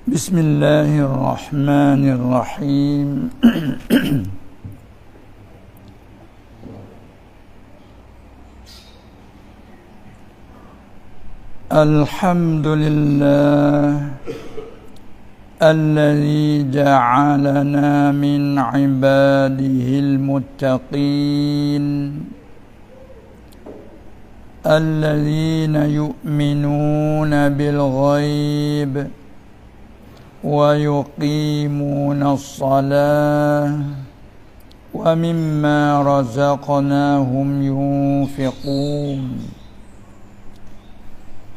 Bismillahirrahmanirrahim. Alhamdulillah alladzi ja'alana min ibadihil muttaqin alladzina yu'minuna bil ghaib ويقيمون الصلاة ومما رزقناهم ينفقون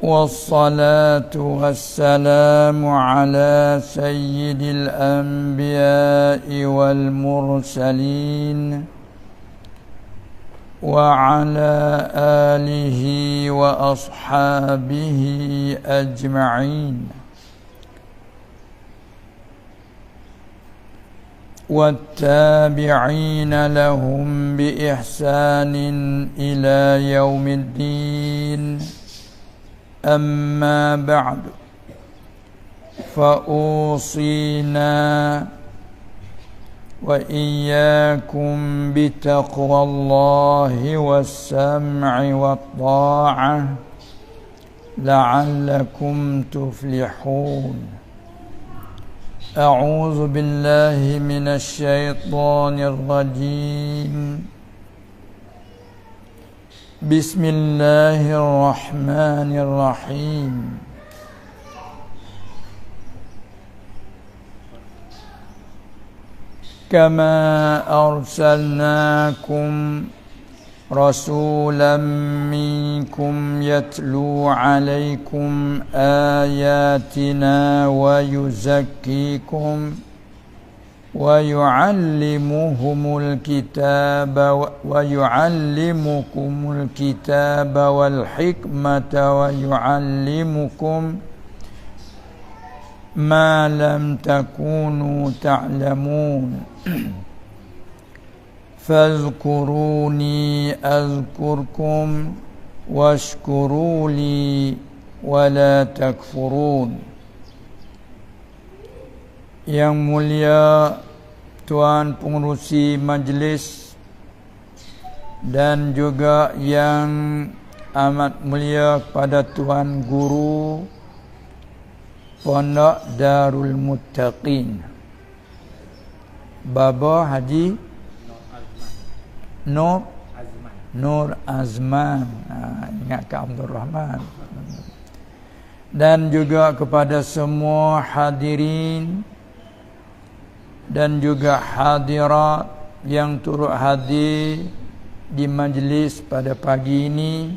والصلاة والسلام على سيد الأنبياء والمرسلين وعلى آله وأصحابه أجمعين والتابعين لهم بإحسان إلى يوم الدين أما بعد فأوصينا وإياكم بتقوى الله والسمع والطاعة لعلكم تفلحون أعوذ بالله من الشيطان الرجيم بسم الله الرحمن الرحيم كما أرسلناكم رسولا منكم يتلو عليكم آياتنا ويزكيكم ويعلمكم الكتاب والحكمة ويعلمكم ما لم تكونوا تعلمون فاذكروني أذكركم واشكروا لي ولا تكفرون. Yang mulia Tuan Pengerusi Majlis dan juga yang amat mulia kepada Tuan Guru Pondok Darul Muttaqin Baba Haji Nur Azman, ingat ke Abdul Rahman, dan juga kepada semua hadirin dan juga hadirat yang turut hadir di majlis pada pagi ini,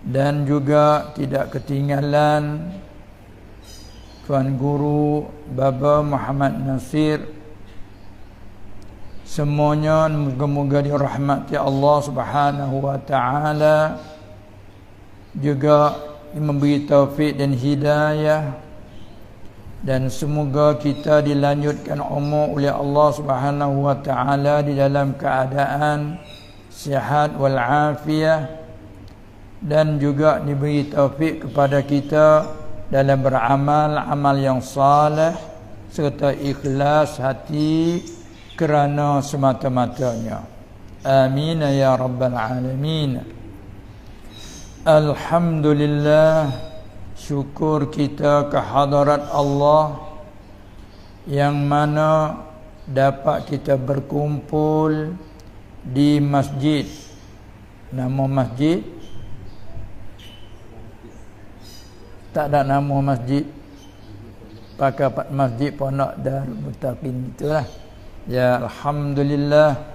dan juga tidak ketinggalan Tuan Guru Baba Muhammad Nasir. Semuanya moga-moga dirahmati Allah Subhanahu wa taala, juga memberi taufik dan hidayah, dan semoga kita dilanjutkan umur oleh Allah Subhanahu wa taala di dalam keadaan sihat wal afiah, dan juga diberi taufik kepada kita dalam beramal amal yang saleh serta ikhlas hati kerana semata-matanya. Amin ya rabbal alamin. Alhamdulillah, syukur kita ke hadarat Allah yang mana dapat kita berkumpul di masjid. Nama masjid tak ada nama masjid, pakai masjid Pondok Darul Muttaqin itulah. Ya, alhamdulillah.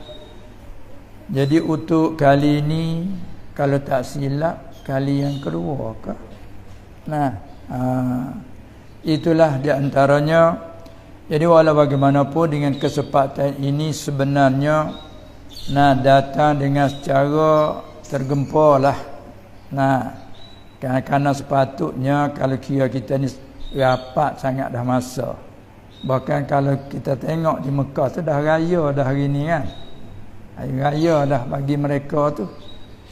Jadi untuk kali ini, kalau tak silap, kali yang kedua ke? Nah, itulah di antaranya. Jadi walau bagaimanapun dengan kesempatan ini sebenarnya datang dengan secara tergempur lah. Kerana sepatutnya kalau kira kita ni rapat sangat dah masa. Bahkan kalau kita tengok di Mekah tu dah raya dah hari ni kan. Hari raya dah bagi mereka tu.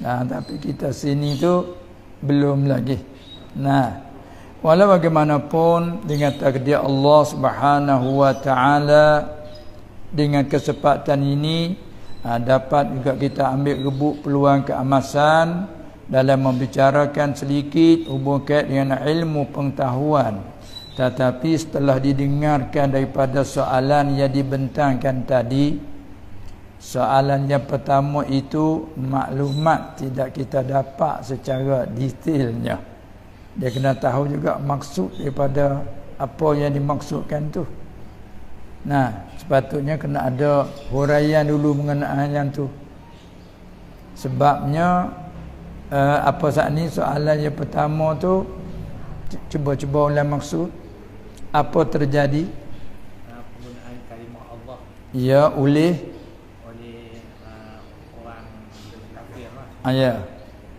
Tapi kita sini tu belum lagi. Walau bagaimanapun dengan takdir Allah Subhanahu wa taala, dengan kesempatan ini dapat juga kita ambil rebut peluang keemasan dalam membicarakan sedikit hubungan dengan ilmu pengetahuan. Tetapi setelah didengarkan daripada soalan yang dibentangkan tadi, soalan yang pertama itu maklumat tidak kita dapat secara detailnya. Dia kena tahu juga maksud daripada apa yang dimaksudkan tu. Nah, sepatutnya kena ada huraian dulu mengenai yang tu. Sebabnya apa saat ni soalan yang pertama tu, cuba ulang maksud. Apa terjadi? Penggunaan kalimah Allah. Ya, oleh orang kafir lah. Ya.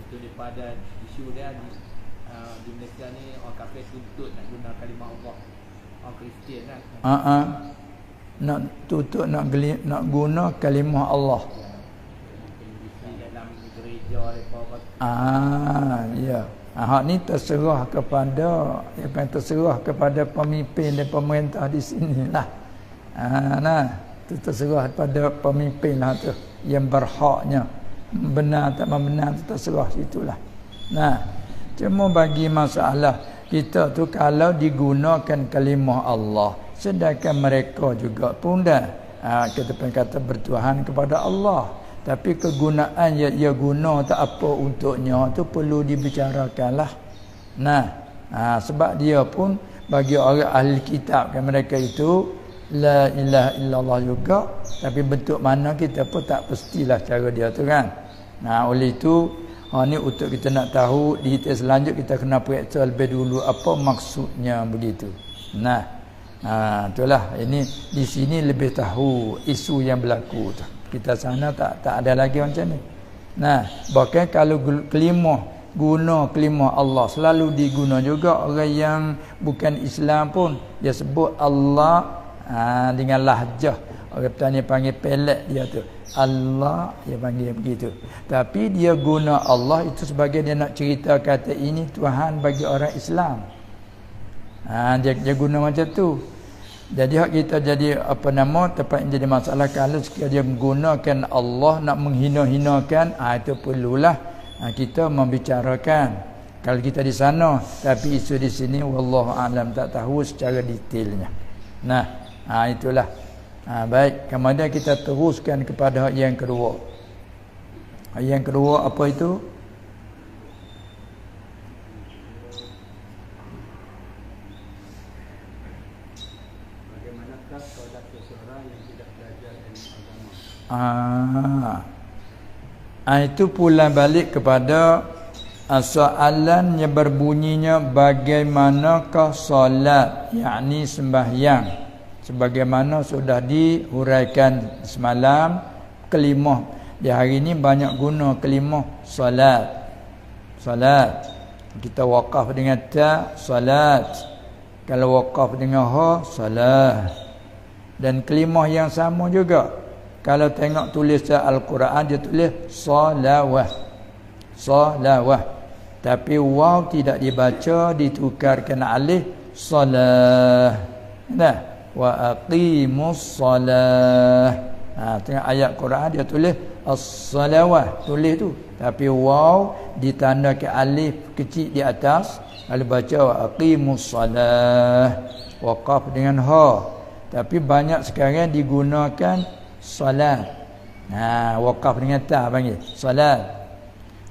Itu daripada isu dia di Malaysia ni, orang kafir tuntut nak guna kalimah Allah. Orang Kristian kan. Nak tutup nak guna kalimah Allah. Di dalam gereja mereka. Ya. Hak ni terserah kepada pemimpin dan pemerintah di sinilah. Itu terserah kepada pemimpin lah tu yang berhaknya. Benar tak benar tu terserah situlah. Cuma bagi masalah kita tu kalau digunakan kalimah Allah, sedangkan mereka juga pun dah kita kata bertuhan kepada Allah, tapi kegunaan yang ia guna tak apa untuknya tu perlu dibicarakanlah. Sebab dia pun bagi orang ahli kitab kan, mereka itu la ilaha illallah juga, tapi bentuk mana kita pun tak pastilah cara dia tu kan. Oleh itu ni untuk kita nak tahu di titik selanjutnya kita kena periksa lebih dulu apa maksudnya begitu. Itulah ini di sini lebih tahu isu yang berlaku tu. Kita sana tak ada lagi macam ni. Bahkan kalau guna kalimah Allah selalu diguna juga orang yang bukan Islam pun dia sebut Allah dengan lahjah. Orang tanya panggil pelet dia tu. Allah dia panggil begitu. Tapi dia guna Allah itu sebagai dia nak cerita kata ini Tuhan bagi orang Islam. Dia guna macam tu. Jadi hak kita jadi tempat yang jadi masalah kalau sekiranya dia menggunakan Allah nak menghina-hinakan, itu perlulah kita membicarakan. Kalau kita di sana, tapi isu di sini wallahu alam tak tahu secara detailnya. Itulah. Baik, kemudian kita teruskan kepada yang kedua. Yang kedua apa itu? Itu pula balik kepada soalan yang berbunyinya bagaimanakah solat, yakni sembahyang, sebagaimana sudah dihuraikan semalam. Kalimah di hari ini banyak guna kalimah solat. Kita wakaf dengan ta, solat. Kalau wakaf dengan ha, salah. Dan kalimah yang sama juga. Kalau tengok tulisan Al-Quran dia tulis salawah. Tapi waw tidak dibaca, ditukarkan alif salah. Wa aqimus salah. Tengok ayat Quran dia tulis as-salawah, tulis tu. Tapi waw ditandakan alif kecil di atas. Kalau baca wa aqimus salah, waqaf dengan ha. Tapi banyak sekarang digunakan salat. Waqaf dengan ta panggil salat.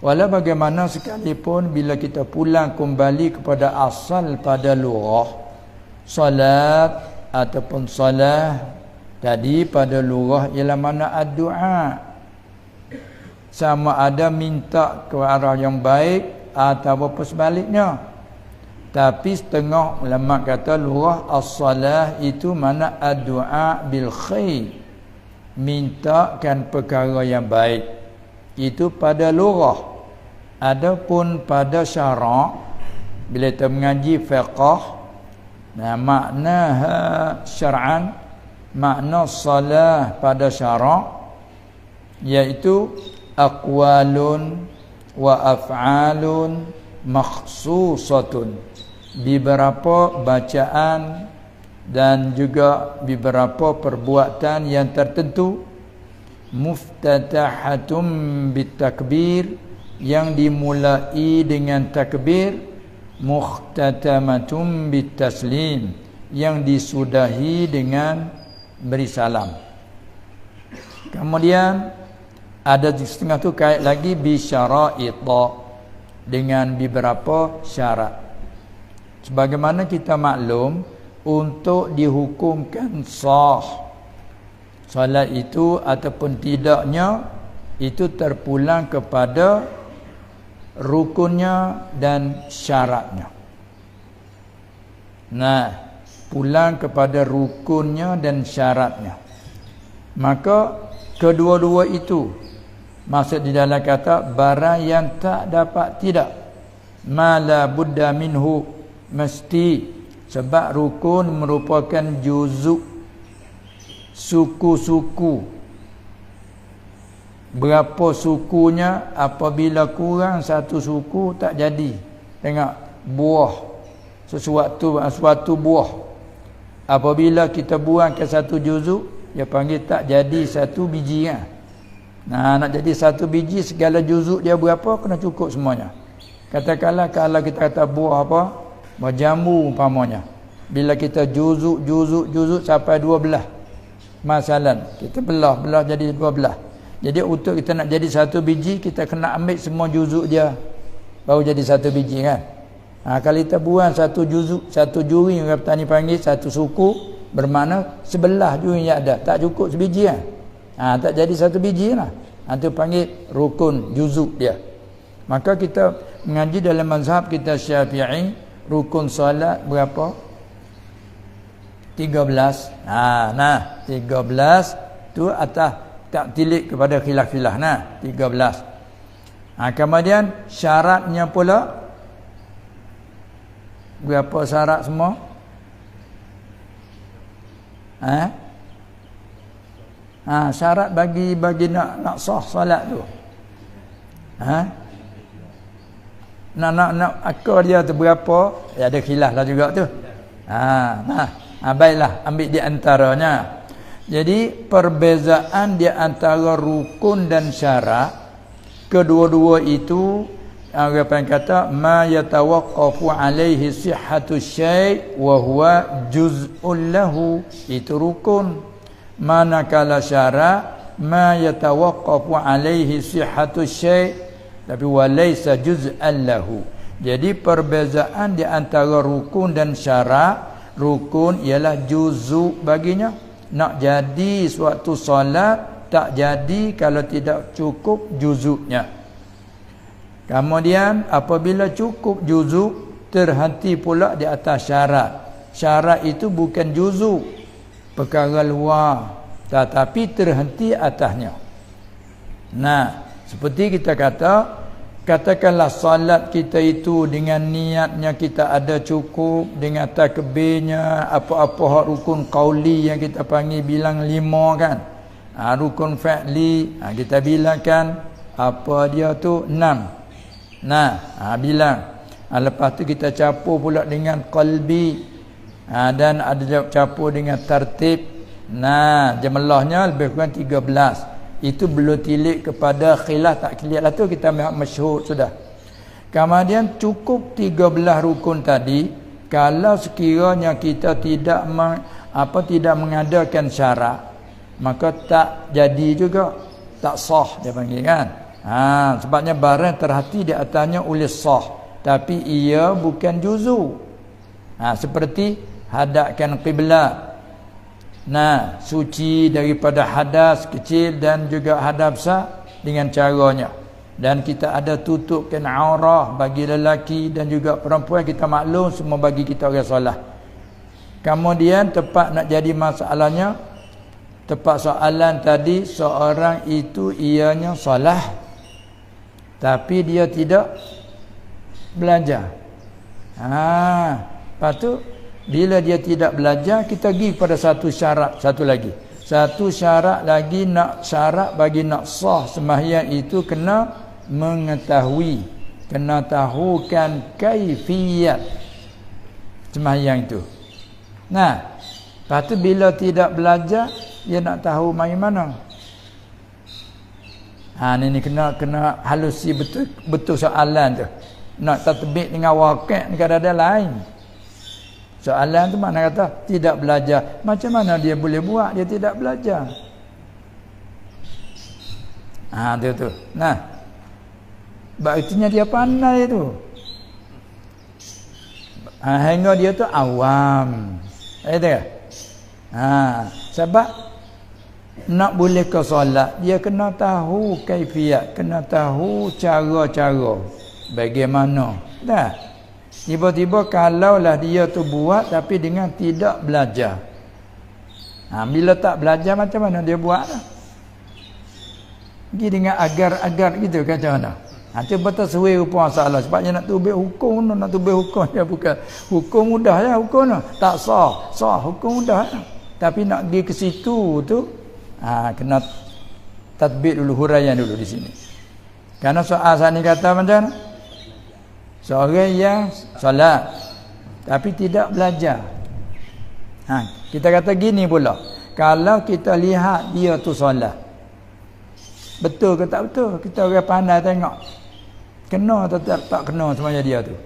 Walau bagaimana sekalipun bila kita pulang kembali kepada asal pada lughah, salat ataupun salah tadi pada lughah ialah mana ad-du'a. Sama ada minta ke arah yang baik atau apa sebaliknya. Tapi setengah ulama kata lughah as-salah itu mana ad-du'a bil khair, mintakan perkara yang baik. Itu pada lughah. Adapun pada syarak, bila kita mengaji fiqh, makna syar'an, makna salah pada syarak iaitu aqwalun wa af'alun makhsusatun beberapa bacaan dan juga beberapa perbuatan yang tertentu. Muftatahatum bitakbir, yang dimulai dengan takbir. Mukhtatamatum bitaslim, yang disudahi dengan beri salam. Kemudian ada setengah tu kait lagi bisyara'ita, dengan beberapa syarat. Sebagaimana kita maklum, untuk dihukumkan sah solat itu ataupun tidaknya, itu terpulang kepada rukunnya dan syaratnya. Nah, pulang kepada rukunnya dan syaratnya. Maka kedua-dua itu, maksud di dalam kata barang yang tak dapat tidak, mala budda minhu, mesti, sebab rukun merupakan juzuk suku-suku. Berapa sukunya, apabila kurang satu suku tak jadi. Tengok buah, sesuatu buah, apabila kita buang ke satu juzuk, dia panggil tak jadi satu biji kan? Nah, nak jadi satu biji, segala juzuk dia berapa, kena cukup semuanya. Katakanlah kalau kita kata buah apa, buah jambu umpamanya, bila kita juzuk sampai 12, masalan kita belah jadi 12. Jadi untuk kita nak jadi satu biji, kita kena ambil semua juzuk dia, baru jadi satu biji kan. Kalau kita buang satu juzuk, satu juri, orang petani panggil satu suku, bermakna sebelah juri yang ada, tak cukup sebiji kan. Tak jadi satu biji lah. Itu panggil rukun juzuk dia. Maka kita mengaji dalam mazhab kita Syafi'i, rukun solat berapa? 13. 13 tu atas tak tilik kepada khilaf-khilaf. 13. Kemudian syaratnya pula berapa syarat semua? Syarat bagi nak sah solat tu. Nak akal dia tu berapa? Ya, ada khilaf lah juga tu. Baiklah, ambil di antaranya. Jadi perbezaan di antara rukun dan syarat, kedua-dua itu apa yang kata ma yatawaqqafu alaihi sihhatu syai' wa huwa juz'un lahu, itu rukun. Manakala syarat ma yatawaqqafu alaihi sihhatu syai', tapi wa laysa juz'an lahu. Jadi perbezaan di antara rukun dan syarat, rukun ialah juzuk baginya. Nak jadi suatu solat tak jadi kalau tidak cukup juzuknya. Kemudian apabila cukup juzuk, terhenti pula di atas syarat. Syarat itu bukan juzuk, perkara luar, tetapi terhenti atasnya. Nah, seperti kita katakanlah salat kita itu dengan niatnya kita ada cukup, dengan takbirnya, apa-apa rukun qauli yang kita panggil bilang 5 kan. Rukun fa'li kita bilangkan apa dia tu 6. Bilang. Lepas tu kita capur pula dengan qalbi. Dan ada capur dengan tartib. Jumlahnya lebih kurang 13. Itu belum tilik kepada khilaf tak khilaf lah, tu kita masyhur sudah. Kemudian cukup 13 rukun tadi, kalau sekiranya kita tidak mengadakan syarat, maka tak jadi juga, tak sah dia panggil kan. Sebabnya barang terhati di atasnya oleh sah, tapi ia bukan juzu. Seperti hadapkan qiblat. Suci daripada hadas kecil dan juga hadas besar dengan caranya. Dan kita ada tutupkan aurah bagi lelaki dan juga perempuan, kita maklum semua bagi kita orang solat. Kemudian tepat nak jadi masalahnya, tepat soalan tadi, seorang itu ianya solat tapi dia tidak belajar. Lepas tu bila dia tidak belajar, kita pergi pada satu syarat, satu syarat lagi, nak syarat bagi nak sah sembahyang itu kena mengetahui, kena tahukan kaifiyat sembahyang itu. Nah, lepas tu bila tidak belajar, dia nak tahu mai mana. Ni kena halusi betul soalan tu. Nak tatbik dengan wakil ni kadang-kadang lain. Soalan tu mana kata tidak belajar. Macam mana dia boleh buat dia tidak belajar? Tu. Nah. Berartinya dia pandai tu. Hingga dia tu awam. Sebab nak boleh ke solat, dia kena tahu kaifiat, kena tahu cara-cara. Bagaimana? Dah. Tiba-tiba kalaulah dia tu buat tapi dengan tidak belajar. Bila tak belajar macam mana dia buat lah? Pergi dengan agar-agar gitu kan macam mana? Itu betul sesuai rupa masalah. Sebabnya nak tubik hukum, nak tubik hukum ya bukan. Hukum mudah ya hukum no. Tak sah hukum mudah. Tapi nak pergi ke situ tu kena tatbik dulu, huraian dulu di sini. Karena soal saat ni kata macam mana? Seorang yang solat tapi tidak belajar. Kita kata gini pula. Kalau kita lihat dia tu solat, betul ke tak betul? Kita orang pandai tengok. Kena atau tak kena semuanya dia tu.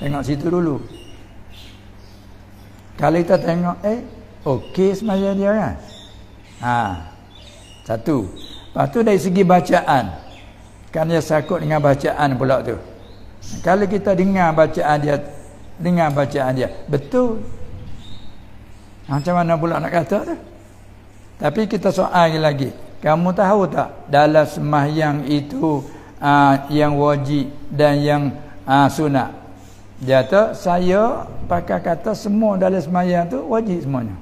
Tengok situ dulu. Kalau kita tengok okey semuanya dia kan. Satu. Lepas tu dari segi bacaan, kan dia sakut dengan bacaan pula tu. Kalau kita dengar bacaan dia betul. Macam mana pula nak kata tu? Tapi kita soal lagi. Kamu tahu tak dalam sembahyang itu yang wajib dan yang sunat? Dia kata saya pakai kata semua dalam sembahyang tu wajib semuanya.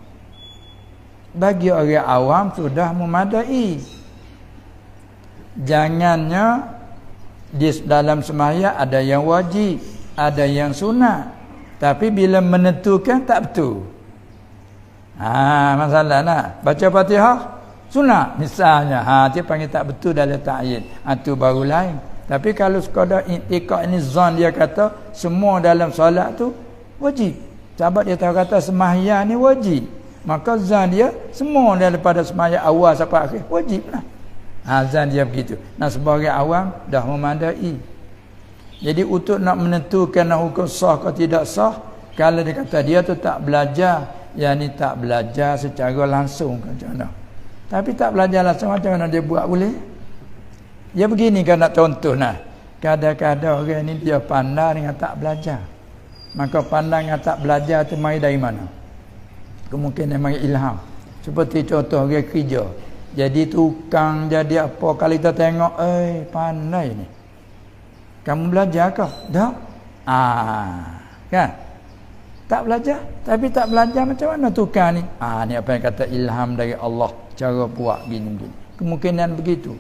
Bagi orang awam sudah memadai. Jangannya di dalam sembahyang ada yang wajib, ada yang sunat. Tapi bila menentukan tak betul. Masalah nak baca Fatihah sunat misalnya. Dia panggil tak betul dalam ta'yin. Itu baru lain. Tapi kalau sekadar i'tiqad ini zon, dia kata semua dalam solat tu wajib. Sebab dia tahu kata sembahyang ni wajib. Maka zon dia semua daripada sembahyang awal sampai akhir wajiblah. Azan dia begitu. Sebagai awam dah memadai. Jadi untuk nak menentukan hukum sah atau tidak sah, kalau dia kata dia tu tak belajar, yang ni tak belajar secara langsung macam mana. Tapi tak belajar langsung macam mana dia buat boleh? Ya begini kan nak contoh Kadang-kadang orang ni dia pandai dengan tak belajar. Maka pandai dengan tak belajar tu mari dari mana? Kemungkinan mari ilham. Seperti contoh orang kerja. Jadi tukang jadi apa, kalau kita tengok pandai ni. Kamu belajar ke? Dah. Kan? Tak belajar, tapi tak belajar macam mana tukang ni? Ni apa yang kata ilham dari Allah, cara buat gini. Kemungkinan begitu.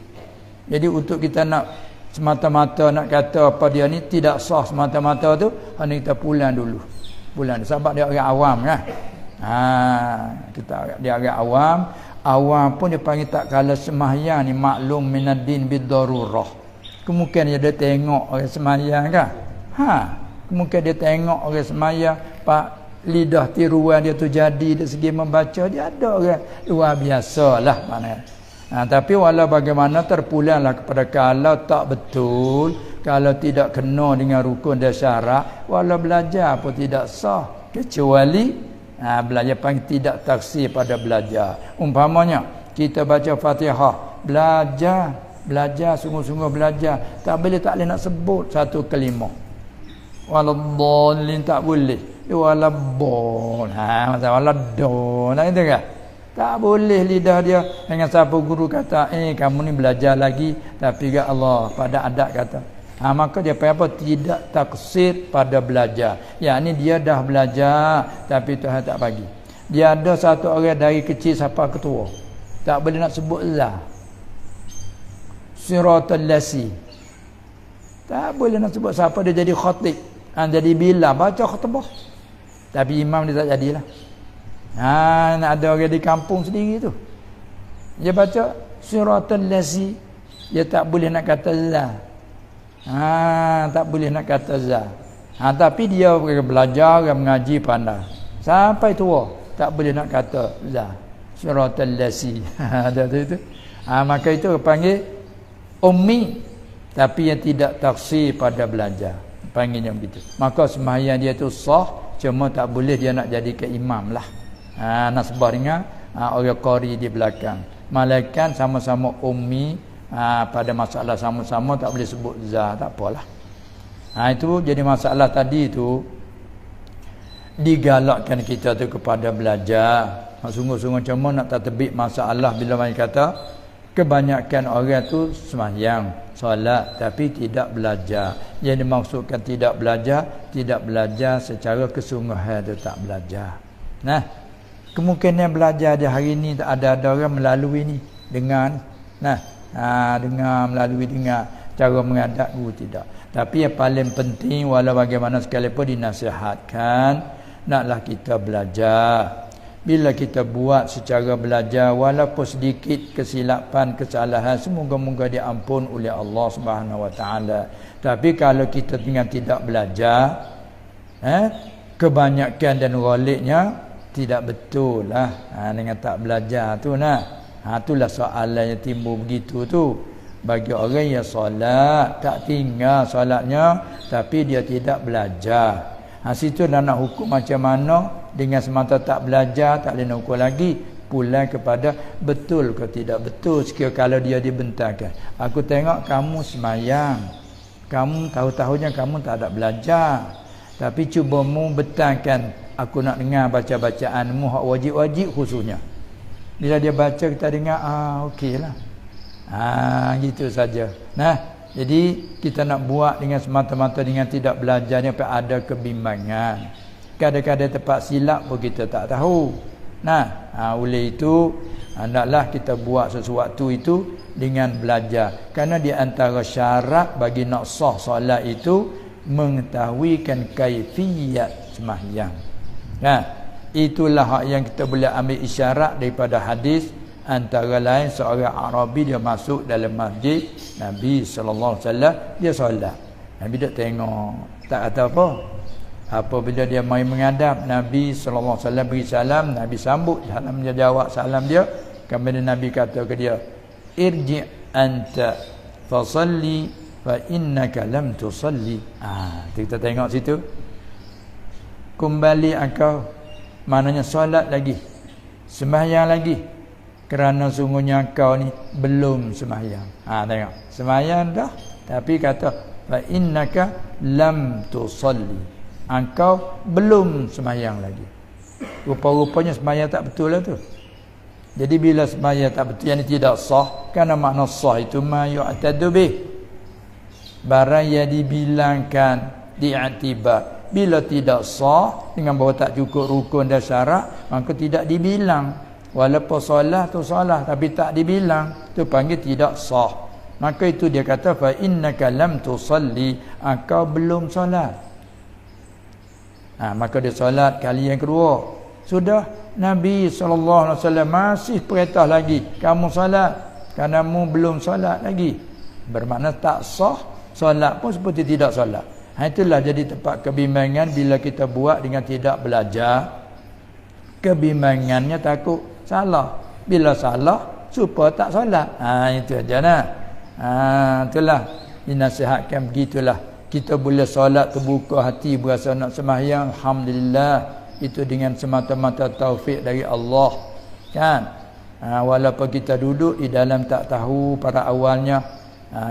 Jadi untuk kita nak semata-mata nak kata apa dia ni tidak sah semata-mata tu, hanya kita pulang dulu. Sebab dia orang awam kan? Dia orang awam. Awam pun dia panggil tak kala sembahyang ni maklum minaddin bidarurah. Kemungkinan dia tengok orang sembahyang kan? Kemungkinan dia tengok orang sembahyang, pak lidah tiruan dia tu jadi dari segi membaca dia ada orang luar biasalah maknanya. Tapi walau bagaimana terpulanglah kepada kalau tak betul, kalau tidak kena dengan rukun dan syarat, walau belajar pun tidak sah kecuali belajar panggil tidak taksir pada belajar. Umpamanya kita baca Fatihah, belajar sungguh-sungguh belajar, tak boleh nak sebut satu kalimah. Waladdallin tak boleh. Waladdall. Waladdall. Nak itu kan? Tak boleh lidah dia dengan siapa guru kata, kamu ni belajar lagi, tapi ya Allah pada adab kata. Maka dia apa tidak taksir pada belajar. Yakni dia dah belajar tapi Tuhan tak bagi. Dia ada satu orang dari kecil sampai ketua, tak boleh nak sebut lah. Siratal lasi. Tak boleh nak sebut siapa dia jadi khatib. Jadi bila baca khutbah. Tapi imam dia tak jadilah. Ada orang di kampung sendiri tu. Dia baca siratal lasi, dia tak boleh nak kata lah. Tak boleh nak kata za. Tapi dia belajar, mengaji, pandai sampai tua, tak boleh nak kata la siratal lasi. Ada tu. Maka itu panggil ummi, tapi yang tidak taksir pada belajar, panggilnya begitu. Maka sembahyang dia tu sah, cuma tak boleh dia nak jadi ke imam lah. Nasbah dengan orang qari di belakang. Malaikat sama-sama ummi, pada masalah sama-sama tak boleh sebut za, tak apalah. Itu jadi masalah tadi tu, digalakkan kita tu kepada belajar. Sungguh-sungguh cuma nak tatbik masalah bila mai kata kebanyakan orang tu sembahyang, solat tapi tidak belajar. Yang dimaksudkan tidak belajar secara kesungguhan tu, tak belajar. Kemungkinan belajar di hari ni tak ada orang melalui ni dengan melalui dengan cara menghadap guru, tidak. Tapi yang paling penting walau bagaimana sekalipun dinasihatkan, naklah kita belajar. Bila kita buat secara belajar, walaupun sedikit kesilapan, kesalahan, semoga-moga diampun oleh Allah Subhanahu Wa Taala. Tapi kalau kita dengan tidak belajar, kebanyakan dan ghaliknya tidak betul lah. Dengan tak belajar tu itulah soalan yang timbul begitu tu. Bagi orang yang solat, tak tinggal solatnya, tapi dia tidak belajar. Situ dah nak hukum macam mana. Dengan semata tak belajar, tak boleh nak hukum lagi. Pulang kepada betul ke tidak betul. Sekiranya kalau dia dibentarkan, aku tengok kamu semayang, kamu tahu-tahunya kamu tak ada belajar, tapi cubamu betulkan aku nak dengar baca-bacaanmu hak wajib-wajib khususnya. Bila dia baca kita dengar, okeylah. Gitu saja. Jadi kita nak buat dengan semata-mata dengan tidak belajar ni, ada kebimbangan. Kadang-kadang tempat silap pun kita tak tahu. Oleh itu hendaklah kita buat sesuatu itu dengan belajar. Kerana di antara syarat bagi nak sah solat itu mengetahuikan kaifiyat sembahyang. Itulah hak yang kita boleh ambil isyarat daripada hadis. Antara lain seorang Arabi dia masuk dalam masjid Nabi sallallahu alaihi wasallam, dia solat. Nabi dak tengok, tak kata apa. Apabila dia mai menghadap Nabi sallallahu alaihi wasallam beri salam, Nabi sambut salam dia, jawab salam dia. Kemudian Nabi kata ke dia, irji anta fasalli fa innaka lam tusalli. Kita tengok situ. Kembali engkau, maknanya solat lagi, sembahyang lagi, kerana sungguhnya engkau ni belum sembahyang. Tengok, sembahyang dah, tapi kata fa innaka lam tusalli, engkau belum sembahyang lagi. Rupa-rupanya sembahyang tak betul lah tu. Jadi bila sembahyang tak betul, yang tidak sah, kerana makna sah itu ma yu'tadu bih, barang yang dibilangkan, diiktibar. Bila tidak sah, dengan bahawa tak cukup rukun dan syarat, maka tidak dibilang. Walaupun solat tu salah, tapi tak dibilang, tu panggil tidak sah. Maka itu dia kata fa innaka lam tusalli, engkau belum solat. Maka dia solat kali yang kedua. Sudah Nabi SAW masih perintah lagi, kamu solat, kerana mu belum solat lagi. Bermakna tak sah, solat pun seperti tidak solat. Itulah jadi tempat kebimbangan bila kita buat dengan tidak belajar. Kebimbangannya takut salah. Bila salah, supaya tak solat. Itu aja itulah dinasihatkan begitulah. Kita boleh solat terbuka hati, berasa nak sembahyang, alhamdulillah. Itu dengan semata-mata taufik dari Allah, kan? Walaupun kita duduk di dalam tak tahu pada awalnya,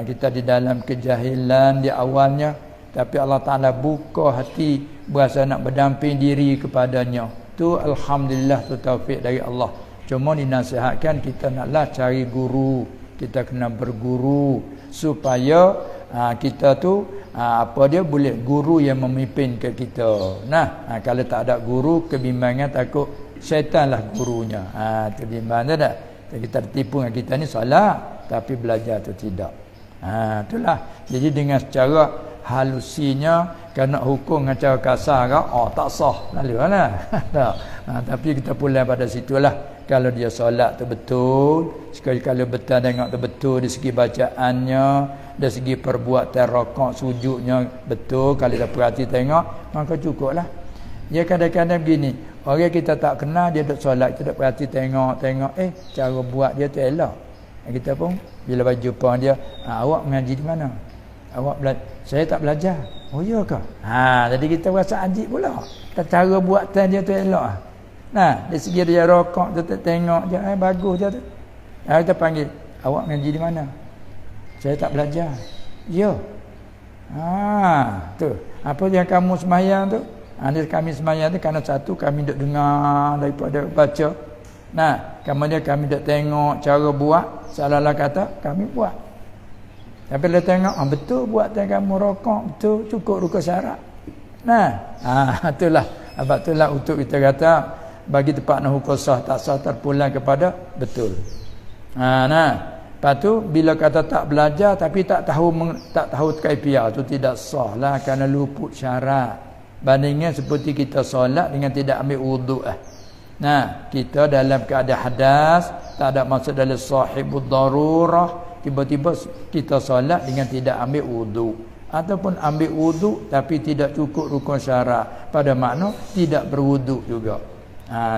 kita di dalam kejahilan di awalnya, tapi Allah Ta'ala buka hati, berasa nak berdamping diri kepadanya. Tu alhamdulillah, tu taufik dari Allah. Cuma dinasihatkan kita naklah cari guru, kita kena berguru supaya kita tu boleh guru yang memimpin ke kita. Kalau tak ada guru, kebimbangan, takut syaitanlah gurunya. Itu bimbang tak? Kita tertipu dengan kita ni solat tapi belajar tu tidak. Itulah. Jadi dengan secara halusinya, kena hukum dengan cara kasar kan, tak sah lalu lah. Tapi kita pulai pada situlah. Kalau dia solat tu betul, sekali kalau betul tengok tu betul di segi bacaannya, dari segi perbuatan rokok sujudnya betul, kalau kita perhati tengok maka cukuplah. Ya kadang-kadang begini, orang kita tak kenal dia duduk solat, kita duduk perhati tengok cara buat dia tu elok. Kita pun bila jumpa dia, awak mengaji di mana? Awak saya tak belajar. Oh ya ke? Jadi kita rasa ajib pula. Cara buatan dia tu elok. Dari segi dia rokok tu tengok je, bagus je tu. Kita panggil, awak mengaji di mana? Saya tak belajar. Ya. Tu. Apa yang kamu semayang tu? Kami semayang tu kerana satu kami duk dengar daripada baca. Kemudian kami duk tengok cara buat, salah kata kami buat. Tapi dia tengok betul buatan kamu rokok, betul cukup rukun syarat. Itulah. Sebab itulah untuk kita kata bagi tempat nak hukum sah tak sah terpulang kepada betul. Lepas tu bila kata tak belajar tapi tak tahu kaifiah tu tidak sah lah kerana luput syarat. Bandingnya seperti kita solat dengan tidak ambil wuduk kita dalam keadaan hadas, tak ada maksud dalam sahibud darurah, tiba-tiba kita solat dengan tidak ambil wuduk ataupun ambil wuduk tapi tidak cukup rukun syarat, pada makna tidak berwuduk juga.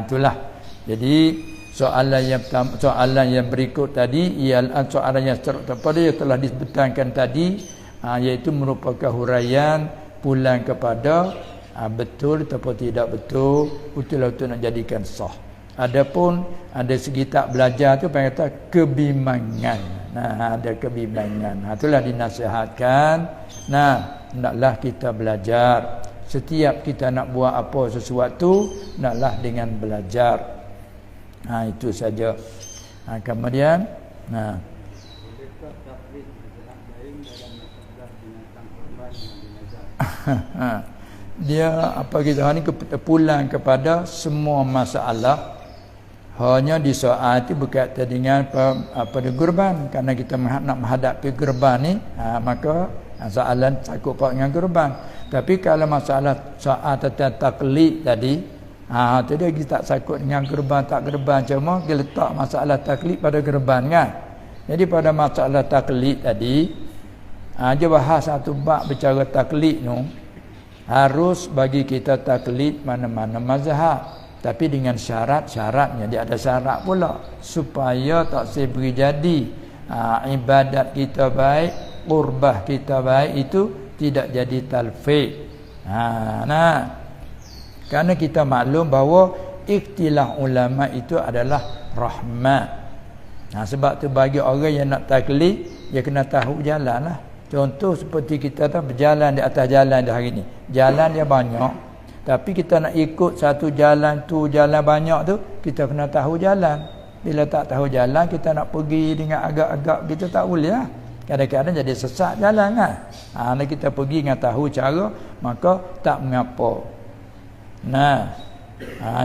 Itulah. Jadi soalan yang berikut tadi ialah soalan yang telah disebutkan tadi, iaitu merupakan huraian pulang kepada betul ataupun tidak betul, betul nak jadikan sah. Adapun ada segi tak belajar tu panggil kata kebimbangan. Ada kebimbangan. Itulah dinasihatkan. Hendaklah kita belajar. Setiap kita nak buat apa sesuatu, hendaklah dengan belajar. Itu saja. Kemudian bolehkah taklid mazhab lain dalam masalah binatang kurban yang dinazar? Dia kita ni pulang kepada semua masalah. Hanya di soal itu berkaitan dengan kurban. Kerana kita nak menghadapi kurban ni, maka soalan takut pak dengan kurban. Tapi kalau masalah soal tentang taklid tadi, tu dia kita tak sakut dengan kurban tak kurban, cuma kita letak masalah taklid pada kurban kan. Jadi pada masalah taklid tadi, dia bahas satu bab bercara taklid tu, harus bagi kita taklid mana-mana mazhab, tapi dengan syaratnya. Dia ada syarat pula supaya tak beri jadi ibadat kita baik, qurbah kita baik itu tidak jadi talfiq. Kerana kita maklum bahawa ikhtilaf ulama itu adalah rahmat. Sebab tu bagi orang yang nak taklid, dia kena tahu jalan lah. Contoh seperti kita berjalan di atas jalan di hari ni. Jalan dia banyak, tapi kita nak ikut satu jalan tu, jalan banyak tu, kita kena tahu jalan. Bila tak tahu jalan, kita nak pergi dengan agak-agak, kita tak boleh lah. Kadang-kadang jadi sesat jalan kan. Kalau kita pergi dengan tahu cara, maka tak mengapa.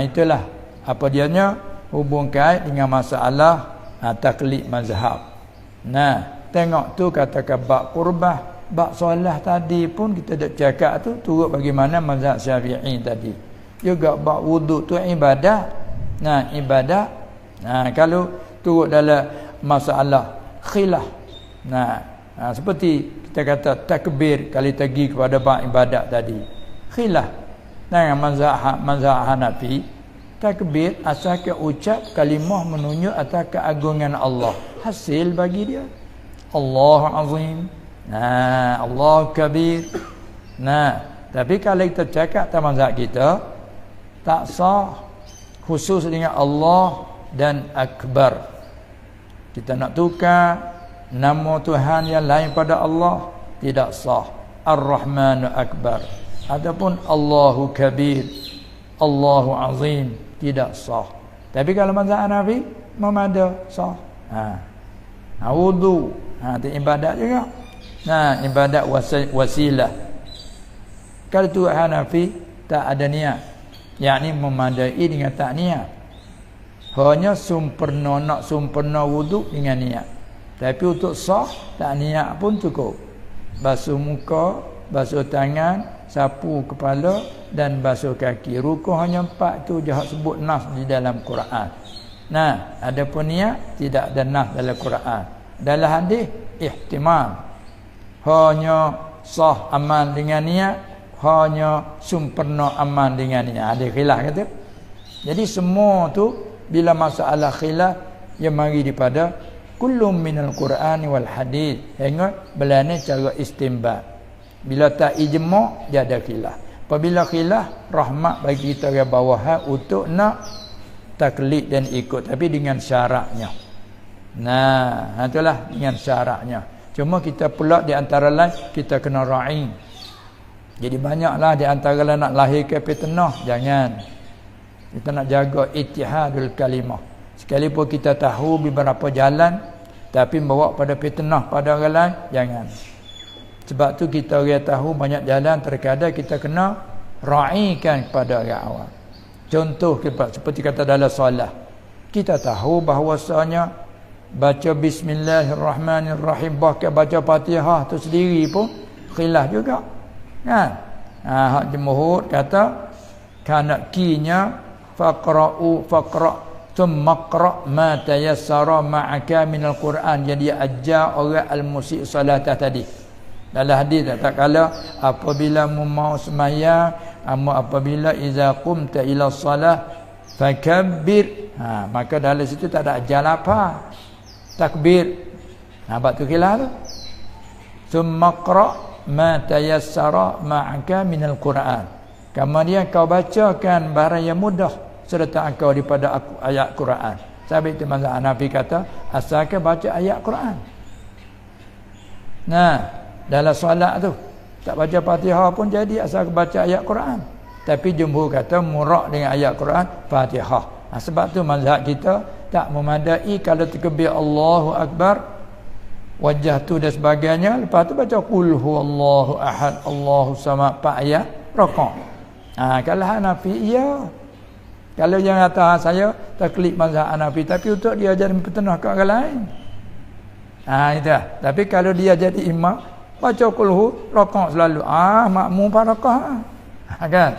Itulah apa dianya hubung kait dengan masalah taklid mazhab. Tengok tu katakan bab qurbah, bab solat tadi pun kita dah cakap tu turut bagaimana mazhab Syafi'i tadi. Juga bab wuduk tu ibadat. Ibadat. Kalau turut dalam masalah khilaf. Seperti kita kata takbir kali pergi kepada bab ibadat tadi. Khilaf. Dengan mazhab Hanafi, takbir asalkan ucap kalimah menunjuk atas keagungan Allah. Hasil bagi dia. Allahu Azim. Allahu Kabir. Tapi kalau kita cakap atas mazhab kita, tak sah khusus dengan Allah dan Akbar. Kita nak tukar nama Tuhan yang lain pada Allah, tidak sah. Ar-Rahmanu Akbar ataupun Allahu Kabir, Allahu Azim, tidak sah. Tapi kalau mazhab Hanafi memada sah. Wudu, itu ibadat juga. Ibadat wasilah. Kalau tu Hanafi tak ada niat, yakni memadai dengan tak niat. Hanya sempurna wudu dengan niat. Tapi untuk sah tak niat pun cukup. Basuh muka, basuh tangan, sapu kepala dan basuh kaki. Rukun hanya 4 tu je sebut nas di dalam Quran. Adapun niat tidak ada nas dalam Quran. Dalam hadis ihtimal. hanya sah amal dengan niat, hanya sempurna amal dengan niat. Ada khilaf kata. Jadi semua tu bila masalah khilaf yang mari daripada kullum minal Quran wal hadis. Tengok belane cara istinbat. Bila tak ijma' dia ada khilaf. Apabila khilaf, rahmat bagi kita ke bawah untuk nak taklid dan ikut, tapi dengan syaratnya. Nah, itulah dengan syaratnya. Cuma kita pula di antara lain kita kena ra'i. Jadi banyaklah di antara lain nak lahirkan fitnah, jangan. Kita nak jaga ittihadul kalimah. Sekalipun kita tahu beberapa jalan, tapi bawa pada fitnah pada orang lain, jangan. Sebab tu kita orang tahu banyak jalan, terkadang kita kena ra'ikan kepada orang awam. Contoh seperti kata dalam solat, kita tahu bahawasanya baca bismillahirrahmanirrahim, bahkan baca Fatihah tu sendiri pun khilaf juga, kan? Hak jumhur kata kana kinya faqra thumma qra ma tayassara ma'aka minal Quran. Jadi ajar orang al-musi' salatah tadi. Dalam hadis tak kala apabila mau sembahyang, apabila iza qumta ila salah fakabbir, maka dalam situ tak ada ajar apa, takbir. Bab tu khilaf tu. Summa qra ma tayassara ma'aka minal Quran. Kemudian kau bacakan barang yang mudah serta engkau daripada ayat Quran. Sebab itu mazhab Hanafi kata asalkan baca ayat Quran. Nah, dalam solat tu tak baca Fatihah pun jadi asal baca ayat Quran. Tapi jumhur kata murak dengan ayat Quran Fatihah. Sebab tu mazhab kita tak memadai kalau takbir Allahu Akbar, wajah tu dan sebagainya, lepas tu baca qul huwallahu ahad Allahu samad 4 ayat rakaat. Kalau Hanafi iya. Kalau yang kata saya taklid mazhab Hanafi, tapi untuk dia jadi peternah ke orang lain. Itu. Tapi kalau dia jadi imam, baca qul rakaat selalu. Makmum 4 rakaat. Kan?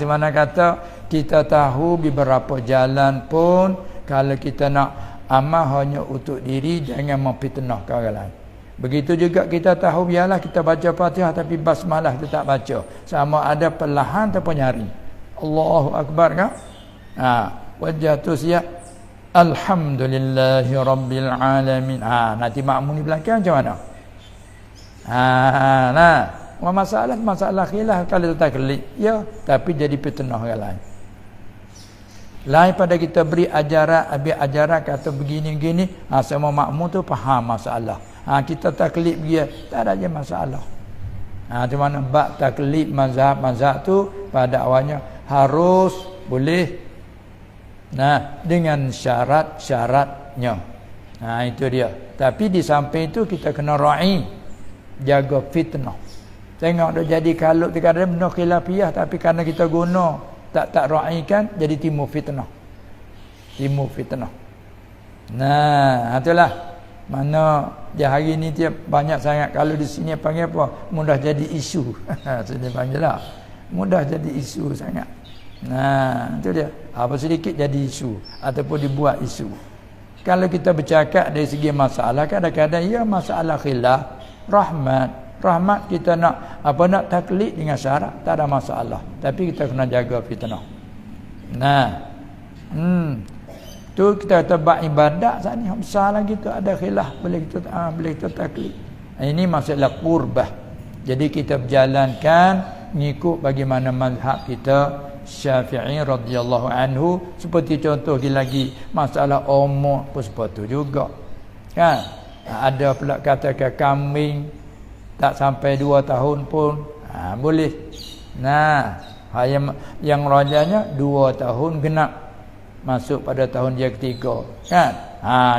Di mana kata kita tahu beberapa jalan pun kalau kita nak amal hanya untuk diri, jangan memfitnah ke orang lain. Begitu juga kita tahu biarlah kita baca Fatihah tapi basmalah kita tak baca. Sama ada perlahan ataupun nyari. Allahu Akbar kan? Wajah tu siap alhamdulillahi rabbil alamin. Nanti makmum di belakang macam mana? Masalah khilaf kalau tak kelik, ya, tapi jadi fitnah orang lain. Lain pada kita beri ajaran kata begini-gini, semua makmum tu faham masalah. Kita taklid dia tak ada je masalah. Di mana bab taklid mazhab tu pada awalnya harus boleh. Dengan syarat-syaratnya. Itu dia. Tapi di samping itu kita kena ra'i, jaga fitnah. Tengok dah jadi kalut kadang benda khilafiyah, tapi kerana kita guna tak ra'ikan jadi timbul fitnah. Itulah mana dia hari ni tiap banyak sangat, kalau di sini panggil apa, mudah jadi isu. Sini panggil lah mudah jadi isu sangat. Itu dia. Apa sedikit jadi isu ataupun dibuat isu. Kalau kita bercakap dari segi masalah, kadang-kadang ya masalah khilaf, rahmat kita nak taklid dengan syarat, tak ada masalah. Tapi kita kena jaga fitnah. Tu kita tebak ibadat saat ni besar lagi tu ada khilaf, boleh kita taklid. Ini masalah qurbah. Jadi kita berjalankan ngikut bagaimana mazhab kita Syafi'i radhiyallahu anhu. Seperti contoh lagi masalah umur pun seperti juga, kan? Ada pula katakan kambing tak sampai 2 tahun pun boleh. Yang rajanya 2 tahun genap, masuk pada tahun dia ketiga, kan?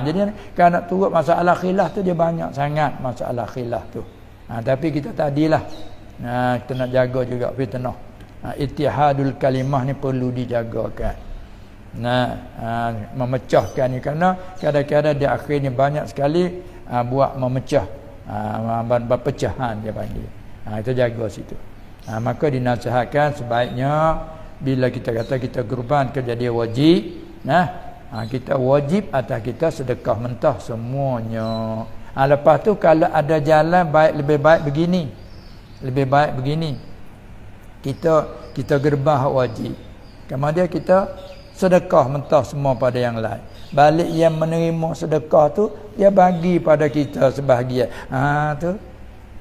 Jadi kalau nak turut masalah khilaf tu dia banyak sangat masalah khilaf tu. Tapi kita tadilah kita nak jaga juga fitnah. Ittihadul kalimah ni perlu dijagakan. Memecahkan ni, kerana kadang-kadang di akhir ni banyak sekali buat memecah, berpecahan dia panggil. Itu jaga situ. Maka dinasihatkan sebaiknya bila kita kata kita kurban kerja dia wajib, kita wajib atas kita sedekah mentah semuanya. Lepas tu kalau ada jalan lebih baik begini. Lebih baik begini. Kita gerbah wajib. Kemudian kita sedekah mentah semua pada yang lain. Balik yang menerima sedekah tu dia bagi pada kita sebahagian. Tu.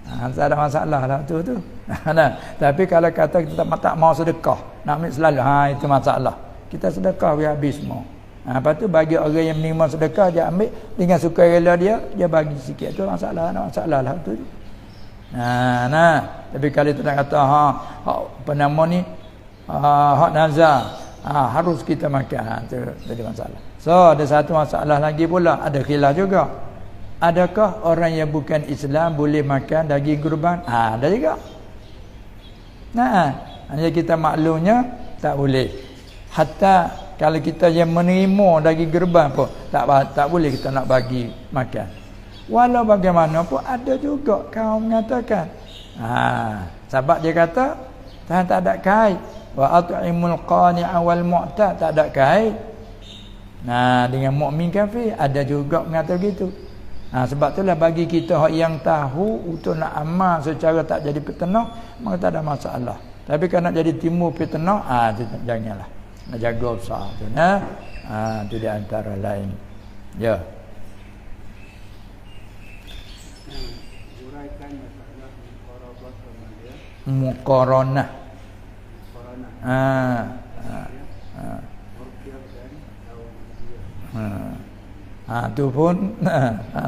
Tak ada masalah lah tu. Nah, tapi kalau kata kita tak mau sedekah, nak ambil selalu, itu masalah. Kita sedekah biar habis semua. Lepas tu bagi orang yang menerima sedekah dia ambil dengan sukarela dia bagi sikit. Tu masalah lah tu. Tapi kalau kita nak kata apa nama ni hak nazar harus kita makan, tu jadi masalah. So ada satu masalah lagi pula, ada khilaf juga. Adakah orang yang bukan Islam boleh makan daging kurban? Ada juga. Hanya kita maklumnya tak boleh. Hatta kalau kita yang menerima daging kurban pun tak boleh kita nak bagi makan. Walau bagaimanapun ada juga kaum mengatakan sebab dia kata tak ada kait wa at'imul qani'a wal mu'tad, tak ada kait. Dengan mukmin kafir ada juga mengatakan gitu. Sebab itulah bagi kita yang tahu untuk nak amal secara tak jadi fitnah, maka tak ada masalah. Tapi kalau nak jadi timbul fitnah, janganlah. Nak jaga usaha tu. Itu di antara lain. Ya. Uraikan masalah muqarabah sama dia. Muqaranah. Tu pun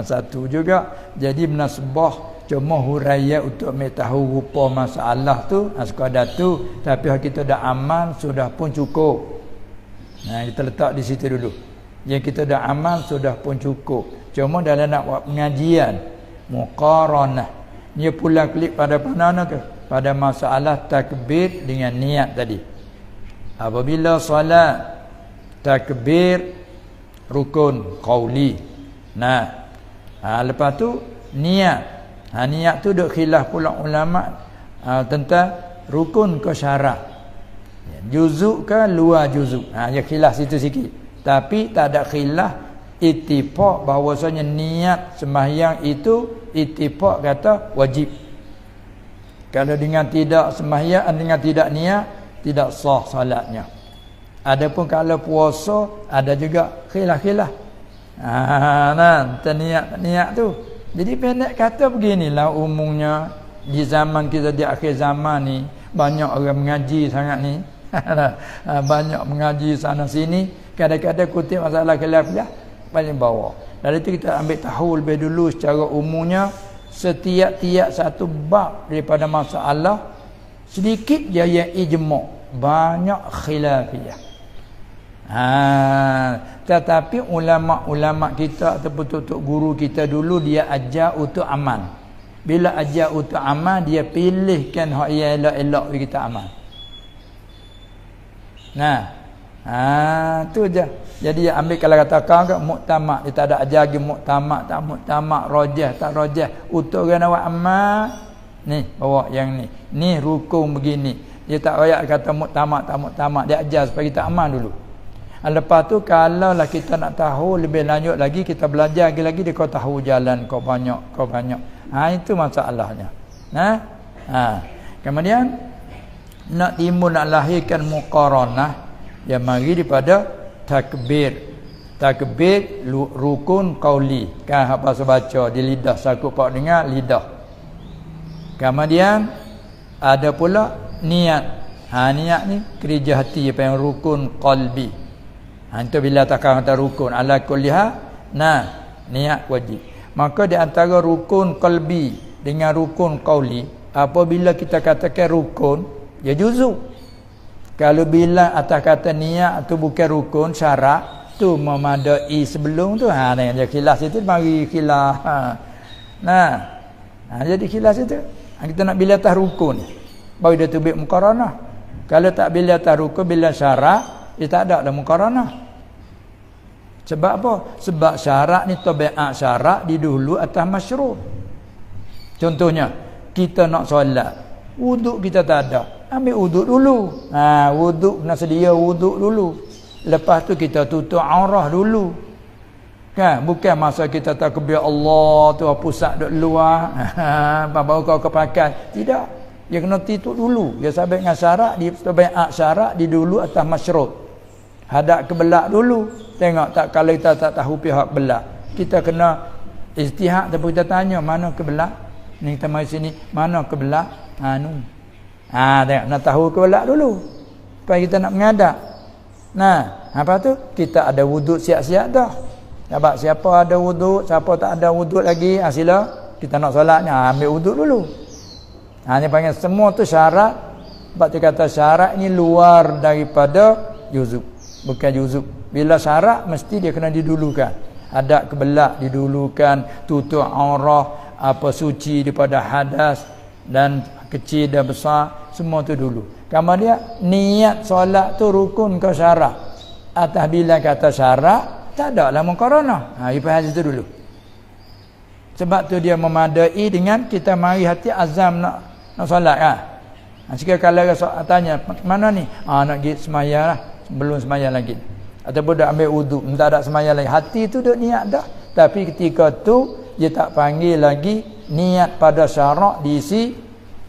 satu juga. Jadi menasbah cuma huraian untuk tahu rupa masalah tu, sekadar tu. Tapi kita dah amal sudah pun cukup. Kita letak di situ dulu. Yang kita dah amal sudah pun cukup. Cuma dalam nak buat pengajian muqaranah, dia pula klik pada mana tu? Pada masalah takbir dengan niat tadi. Apabila solat takbir rukun qauli. Lepas tu niat. Niat tu duk khilaf pula ulama tentang rukun ke syarat. Juzuk ke luar juzuk. Ya khilaf situ sikit. Tapi tak ada khilaf ittifaq bahawasanya niat sembahyang itu ittifaq kata wajib. Kalau dengan tidak sembahyang, dengan tidak niat, tidak sah salatnya. Adapun kalau puasa ada juga khilaf-khilaf. Niat tu. Jadi pendek kata beginilah umumnya di zaman kita, di akhir zaman ni banyak orang mengaji sangat ni. Banyak mengaji sana sini, kadang-kadang kutip masalah khilaf-khilaf paling bawah. Dari itu kita ambil tahu lebih dulu secara umumnya setiap satu bab daripada masalah sedikit dia yang ijma', banyak khilafiyah. Tetapi ulama-ulama kita ataupun tok guru kita dulu dia ajar untuk amal. Bila ajar untuk amal, dia pilihkan hak yang elok-elok kita amal. Tu je. Jadi ambil kalau katakan ke muktamad, dia tak ada ajar lagi muktamad, tak muktamad, rajah, tak rajah. Untuk orang awak amal, ni bawa yang ni. Ni rukun begini. Dia tak royak kata muktamad, tak muktamad. Dia ajar supaya kita amal dulu. Lepas tu kalau lah kita nak tahu lebih lanjut lagi, kita belajar lagi dia kau tahu jalan kau banyak. Itu masalahnya. Kemudian nak timbul, nak lahirkan muqaranah, dia mari daripada takbir rukun qauli, kan apa baca di lidah, saku pak dengar lidah. Kemudian ada pula niat. Niat ni kerja hati, apa yang rukun qalbi. Itu bila takkan kata rukun ala kulliha, niat wajib. Maka di antara rukun qalbi dengan rukun qauli, apabila kita katakan rukun, dia juzuk. Kalau bila atas kata niat tu bukan rukun syarat, tu memadai sebelum tu. Dia khilaf situ, mari khilaf. Jadi khilaf situ. Kita nak bila atas rukun, baru dia tubik muqaranah. Kalau tak bila atas rukun, bila syarat, dia tak ada muqaranah. Sebab apa? Sebab syarat ni tabiat syarat didahulu atas masyru'. Contohnya, kita nak solat, wuduk kita tak ada. Ambil wuduk dulu. Wuduk nak sedia wuduk dulu. Lepas tu kita tutup aurah dulu. Kan, bukan masa kita takbir Allah tu pusat duk luar, baru kau pakai. Tidak. Dia kena tituk dulu. Dia sabit dengan syarat, dia baiat syarat di dulu atas masyrut. Hadap ke belak dulu. Tengok tak, kalau kita tak tahu pihak belak, kita kena ijtihad, tapi kita tanya mana ke belak. Ni kita mari sini, mana ke belak? Tengok nak tahu ke belak dulu. Supaya kita nak menghadap. Nah, apa tu? Kita ada wuduk siap-siap dah. Sebab siapa ada wuduk, siapa tak ada wuduk lagi, sila kita nak solatnya, ambil wuduk dulu. Ni panggil semua tu syarat. Sebab tu kata syarat ni luar daripada juzuk, bukan juzuk. Bila syarat mesti dia kena didulukan. Hadap ke belak didulukan, tutup aurah, apa suci daripada hadas dan kecil dan besar, semua tu dulu. Kemudian niat solat tu rukun ke syarat. Atas bila kata syarat, tak ada lah muqaranah. Faham itu dulu. Sebab tu dia memadai dengan kita mari hati azam nak solat kan. Jika kalau tanya mana ni? Nak pergi semaya lah, belum semaya lagi. Ataupun dah ambil wuduk, tak ada semaya lagi. Hati tu dah niat dah. Tapi ketika tu dia tak panggil lagi niat pada syarak diisi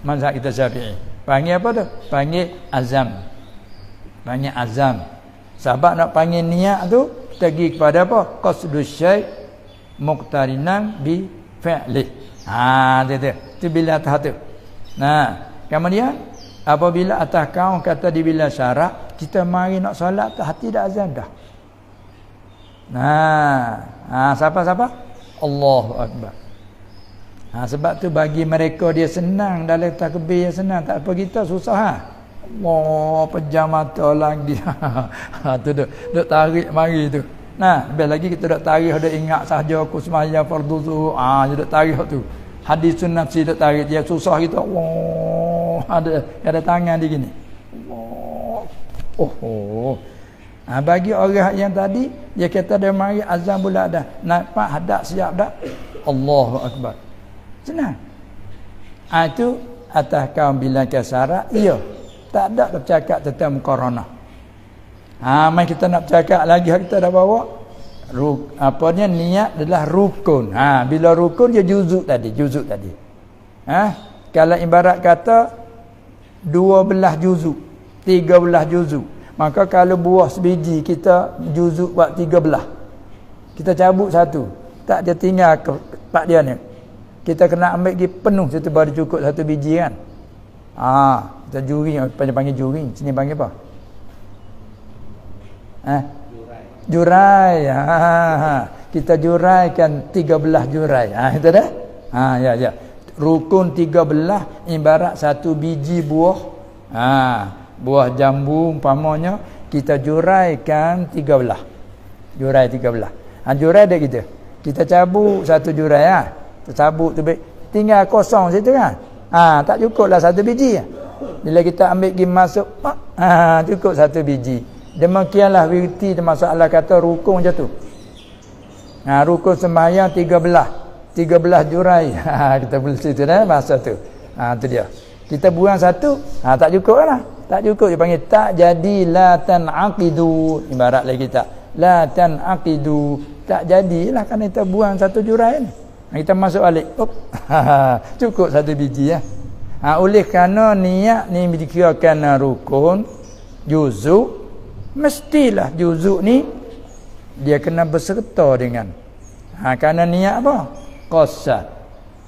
mazhab kita Syafi'i. Panggil apa tu? Panggil azam. Panggil azam. Sebab nak panggil niat tu kita pergi kepada apa? Qasdus syai' muqtarinan bi fi'li. Itu bila atas tu. Nah, kemudian apabila atas kau kata di bila syarak, kita mari nak solat tu hati dah azam dah. Siapa? Allahu Akbar. Sebab tu bagi mereka dia senang dalam takbir, senang. Tak apa kita susah. Allah pejam mata lagi. Tu duk tarik mari tu. Lebih lagi kita duk tarik, duk ingat sahaja aku sembahyang fardu zuhur. Dia duk tarik tu. Hadis sunnah si duk tarik, dia susah kita. Allah ada tangan di gini. Allah. Bagi orang yang tadi dia kata dia mari azan pula dah. Nampak hadap siap dah. Allahu Akbar. Senang. Itu atas kaum bila syarat, iya. Tak ada bercakap tentang muqaranah. Mai kita nak bercakap lagi, kita dah bawa niat adalah rukun. Bila rukun dia juzuk tadi. Kalau ibarat kata 12 juzuk, 13 juzuk. Maka kalau buah sebiji kita juzuk buat 13. Kita cabut satu. Tak dia tinggal pak dia ni. Kita kena ambil pergi penuh situ baru cukup satu biji kan. Kita juri, panggil juri. Sini panggil apa? Jurai. Kita juraikan 13 jurai. Itu dah? Ya. Rukun 13 ibarat satu biji buah. Buah jambu umpamanya kita juraikan 13. Jurai 13. Jurai dah kita. Kita cabut satu jurai Tercabut tu tinggal kosong situ kan. Tak cukuplah satu biji. Bila kita ambil pergi masuk, cukup satu biji. Demikianlah wirti masalah kata rukun macam tu. Rukun sembahyang 13 jurai. Kita boleh situ dah masa tu. Tu dia. Kita buang satu, tak cukup lah. Tak cukup dia panggil tak jadi la tanaqidu. Ibarat lagi kita. La tanaqidu. Tak jadilah kan kita buang satu jurai ni. Kita masuk balik. Cukup satu biji ya. Oleh kerana niat ni dikirakan rukun juzuk, mestilah juzuk ni dia kena berserta dengan kerana niat apa? Qasad.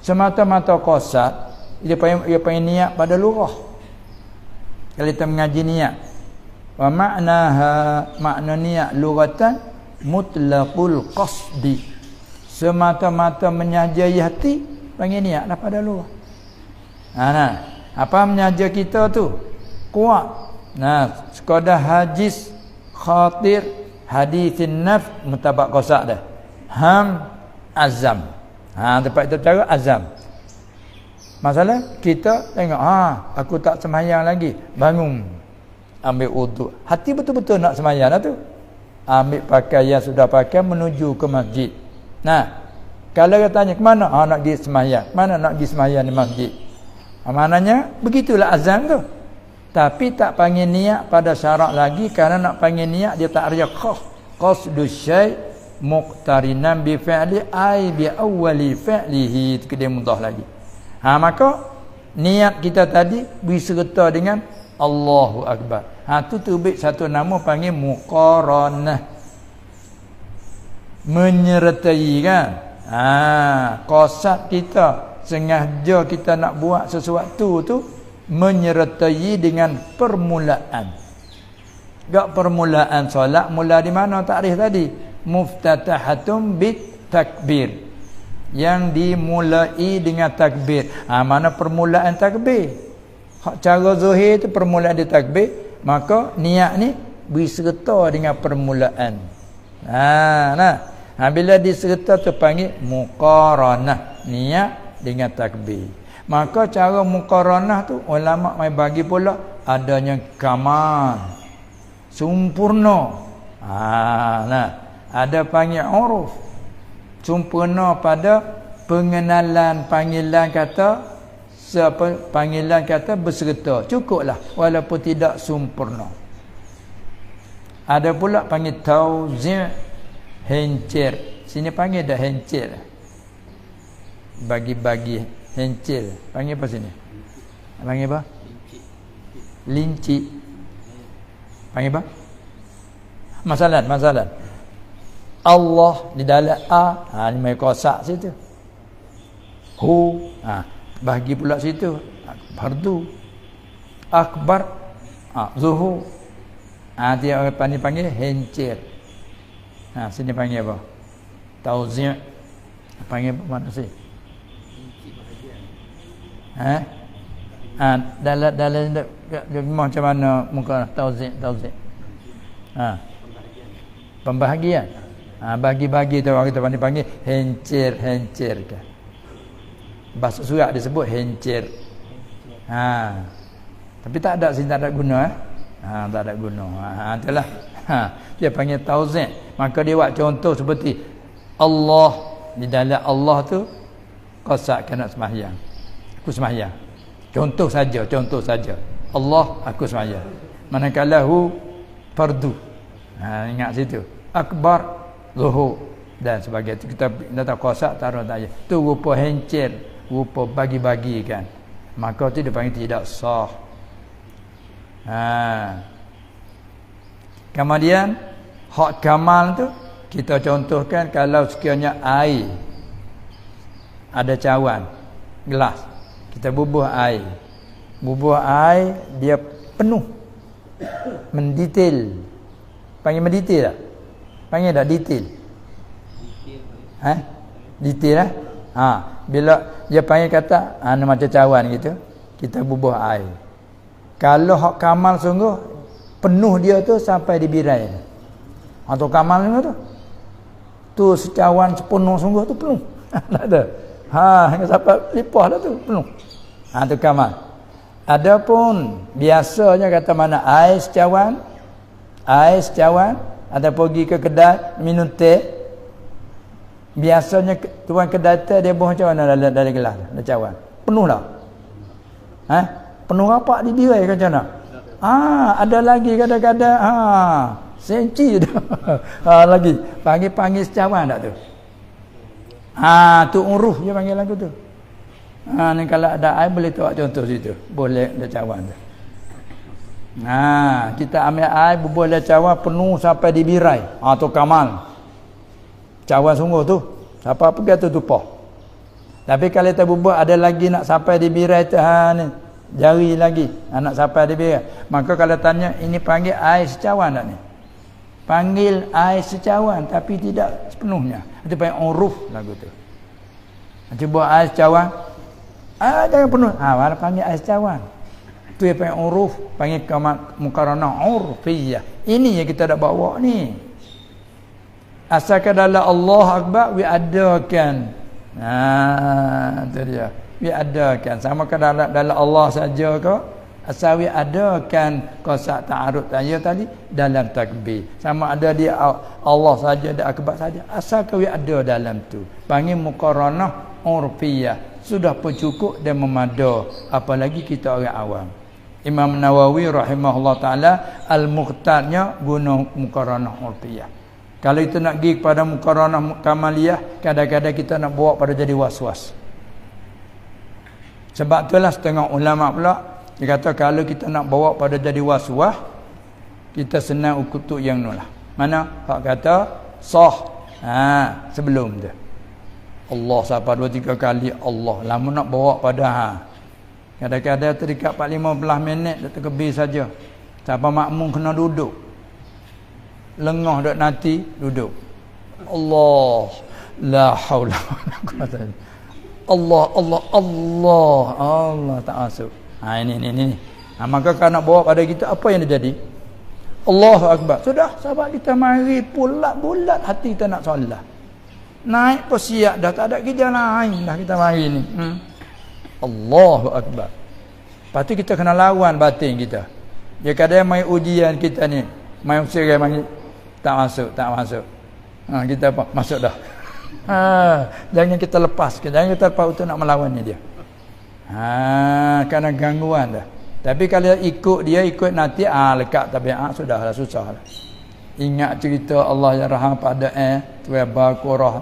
Semata-mata qasad dia panggil niat pada lurah. Kalau kita mengaji niat, wa makna niat lughatan mutlaqul qasdi. Semata-mata menyajai hati panggil niatlah pada luar. Apa menyaja kita tu? Kuat. Sekadar hajis khatir hadithin naf mutabak qasad dah. Azam. Tempat itu cara azam. Masalah kita tengok aku tak sembahyang lagi, bangun ambil wuduk. Hati betul-betul nak sembahyang dah tu. Ambil pakaian sudah pakai menuju ke masjid. Kalau dia tanya ke mana? Nak pergi sembahyang. Mana nak pergi sembahyang di masjid? Maknanya begitulah azam tu. Tapi tak panggil niat pada syarat lagi, kerana nak panggil niat dia tak ada qasdus syai' muqtarinan bi fi'li ai bi awwali fi'lihi, dia mudah lagi. Maka niat kita tadi diserta dengan Allahu Akbar. Tu terbit satu nama panggil muqaranah, menyertai kan. Qasad kita sengaja kita nak buat sesuatu tu menyertai dengan permulaan. Gak permulaan solat mula di mana takrif tadi? Muftatahatum bit takbir. Yang dimulai dengan takbir. Mana permulaan takbir? Cara zahir tu permulaan dia takbir, maka niat ni diserta dengan permulaan. Bila diserta tu panggil muqaranah, niat dengan takbir. Maka cara muqaranah tu ulama mai bagi pula adanya kamal, sempurna. Ada panggil uruf, sempurna pada pengenalan panggilan kata, panggilan kata berserta, cukuplah walaupun tidak sempurna. Ada pula panggil tauzi', hencer. Sini panggil dah hencer, bagi-bagi hencer. Panggil apa sini? Panggil apa? Linci. Panggil apa? Masalah. Allah di dalam ni mai kosak situ. Hu, bagi pula situ. Fardu. Akbar, zuhur. Dia orang panggil hencer. Sini panggil apa? Tauzi'. Panggil apa maksud? Dalam macam mana muka tauzi'. Pembahagian. Bagi-bagi tu orang kita panggil hencer kan. Bahasa surat disebut hencer. Tapi tak ada sini, tak ada guna. Tak ada guna. Itulah. Dia panggil tauzi'. Maka dia buat contoh seperti Allah, di dalam Allah tu qasak nak sembahyang. Aku sembahyang. Contoh saja. Allah, aku sembahyang. Manakala hu fardu. Ingat situ. Akbar, zuhur dan sebagainya. Kita tahu qasak taruh tak. Tu rupa hencer, rupa bagi-bagi kan. Maka tu dia panggil tidak sah. Kemudian hak kamal tu kita contohkan kalau sekiranya air, ada cawan gelas, kita bubuh air dia penuh, mendetail. Panggil mendetail tak? Panggil tak detail? Detail lah. Bila dia panggil kata macam cawan gitu, kita bubuh air. Kalau hak kamal sungguh penuh dia tu sampai di birai. Atau kamal tu secawan sepenuh sungguh tu penuh. Tak ada. Sampai lipah dah tu penuh. Tu kamal. Adapun biasanya kata mana air secawan ada pergi ke kedai minum teh. Biasanya tuan kedai teh dia buah macam mana dalam gelas, dalam cawan. Penuh dah. Penuh rapat di birai ke macam mana? Ada lagi kadang-kadang senci dah. Lagi panggil secawan tak tu? Tu uruh dia panggil lagu tu. Ni kalau ada air boleh tahu contoh situ. Boleh ada cawan tu. Kita ambil air bubuh dalam cawan penuh sampai di birai. Tu kamal. Cawan sungguh tu. Siapa pergi tu tupah. Tapi kalau kita bubuh ada lagi nak sampai di birai tu ni. Jari lagi nak sampai di birai. Maka kalau tanya ini panggil air secawan tak ni? Panggil air secawan tapi tidak sepenuhnya. Itu panggil uruf lagu tu. Cuba air secawan. Jangan penuh. Mana panggil air secawan. Tu yang panggil uruf, panggil muqaranah urfiyah. Ini yang kita dah bawa ni. Asalkan dalam Allah Akbar adakan. Itu dia. Adakan. Sama ke dalam Allah saja ke? Asal adakan qasak ta'arud tadi dalam takbir. Sama ada dia Allah saja, ada akbar saja. Asalkan ada dalam tu. Panggil muqaranah urfiyah. Sudah pun cukup dan memada. Apalagi kita orang awam. Imam Nawawi rahimahullah ta'ala al-mukhtarnya guna muqaranah urfiyah. Kalau kita nak pergi kepada muqaranah kamaliyah, kadang-kadang kita nak bawa pada jadi was-was. Sebab itulah setengah ulama pula dia kata kalau kita nak bawa pada jadi was-was, kita senang ukutuk yang nulah. Mana? Hak kata sah. Sebelum tu. Allah siapa 2-3 kali Allah. Lama nak bawa pada kadang-kadang terikat 4-15 minit dah terkebir saja. Siapa makmum kena duduk. Lengah duk nanti duduk. Allah la haula wala quwwata Allah Allah tak masuk. Ini. Maka kalau nak bawa pada kita apa yang terjadi? Allahu akbar. Sudah sahabat kita mari bulat hati kita nak solat. Naik posiak dah tak ada kerja lain dah kita mari ni. Allahu akbar. Lepas tu kita kena lawan batin kita. Dia kadang mai ujian kita ni, mai usirai mari tak masuk. Kita apa? Masuk dah. Jangan kita lepas, jangan kita lepas untuk nak melawannya dia. Kerana gangguan dah. Tapi kalau ikut nanti lekat tabiat sudahlah susahlah. Ingat cerita Allah yang raham pada Tuan Baqarah.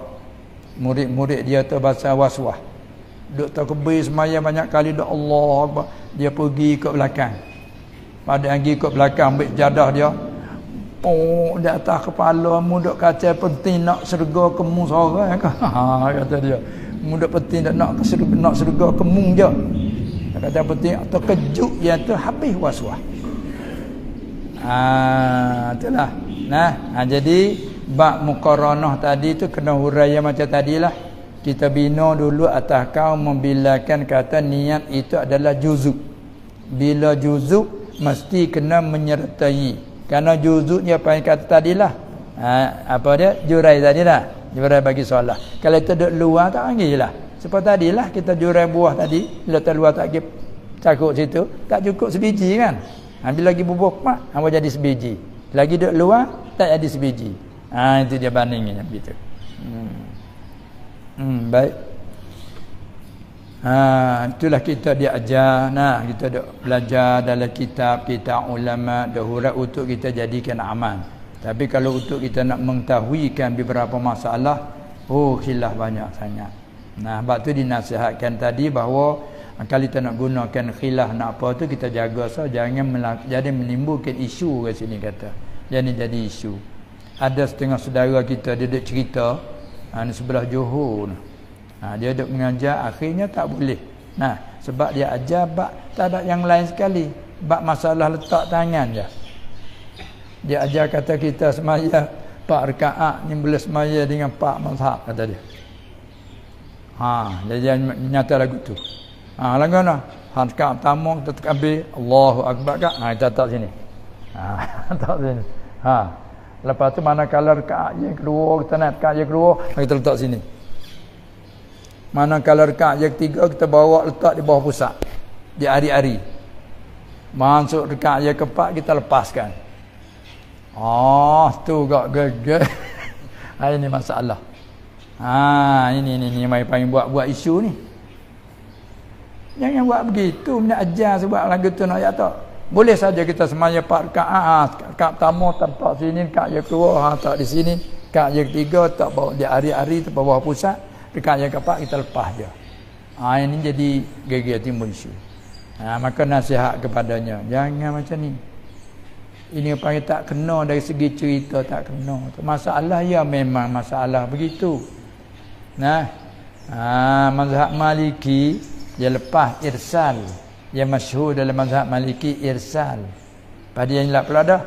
Murid-murid dia tu bahasa was-was. Duk takbir semaya banyak kali dak Allah Akbar. Dia pergi ikut belakang. Pada yang ikut belakang ambil jadah dia. Di atas kepala mu duk kata penting nak serga kemu seorang ke? Kata dia. Mu duk penting nak serga kemu je. Kata penting terkejut yang tu habis was-was. Itulah. Jadi bab muqaranah tadi tu kena huraian macam tadilah. Kita bina dulu atas kau membilakan kata niat itu adalah juzuk. Bila juzuk mesti kena menyertai. Kerana juzuknya apa yang kata tadilah. Apa dia? Jurai tadilah. Jurai bagi solat. Kalau kita duduk luar tak panggil lah. Seperti tadilah kita jurai buah tadi. Bila terluar tak pergi cakuk situ. Tak cukup sebiji kan. Bila lagi bubuh mak, apa jadi sebiji. Lagi duduk luar tak jadi sebiji. Itu dia bandingnya begitu. Baik. Itulah kita diajar. Kita duk belajar dalam kitab ulama dahurat untuk kita jadikan amal. Tapi kalau untuk kita nak mengetahuikan beberapa masalah, khilaf banyak sangat. Sebab tu dinasihatkan tadi bahawa kalau kita nak gunakan khilaf nak apa tu kita jaga jangan jadi menimbulkan isu kat sini kata. Jadi isu. Ada setengah saudara kita dia duk cerita ni sebelah Johor. Dia duk mengajar akhirnya tak boleh. Sebab dia ajar bab tak ada yang lain sekali. Bab masalah letak tangan je. Dia ajar kata kita semaya 4 rakaat ni boleh semaya dengan 4 mazhab kata dia. Dia nyata lagu tu. Lagu mana? Rakaat pertama kita ambil Allahu akbar kan? Kita letak sini. Letak sini. Lepas tu manakala rakaat yang kedua kita nak rakaat yang kedua kita letak sini. Manakala rakaat yang ketiga kita bawa letak di bawah pusat. Di hari-hari. Masuk rakaat yang keempat kita lepaskan. Tu gak gegek. Ini masalah. Ini mai panggil buat isu ni. Jangan buat begitu, nak ajar sebab lagu tu nak ayat tak. Boleh saja kita semaya 4 rakaat. Rakaat pertama tak sini, rakaat yang kedua tak di sini, rakaat yang ketiga tak bawa di hari-hari tu bawah pusat, rakaat yang keempat kita lepas je. Ini jadi gegek timbul isu. Maka nasihat kepadanya, jangan macam ni. Ini apa yang tak kena dari segi cerita tak kena. Masalah ya memang masalah begitu. Mazhab Maliki dia lepas irsal. Yang masyhur dalam mazhab Maliki irsal. Pada yang elak pula dah.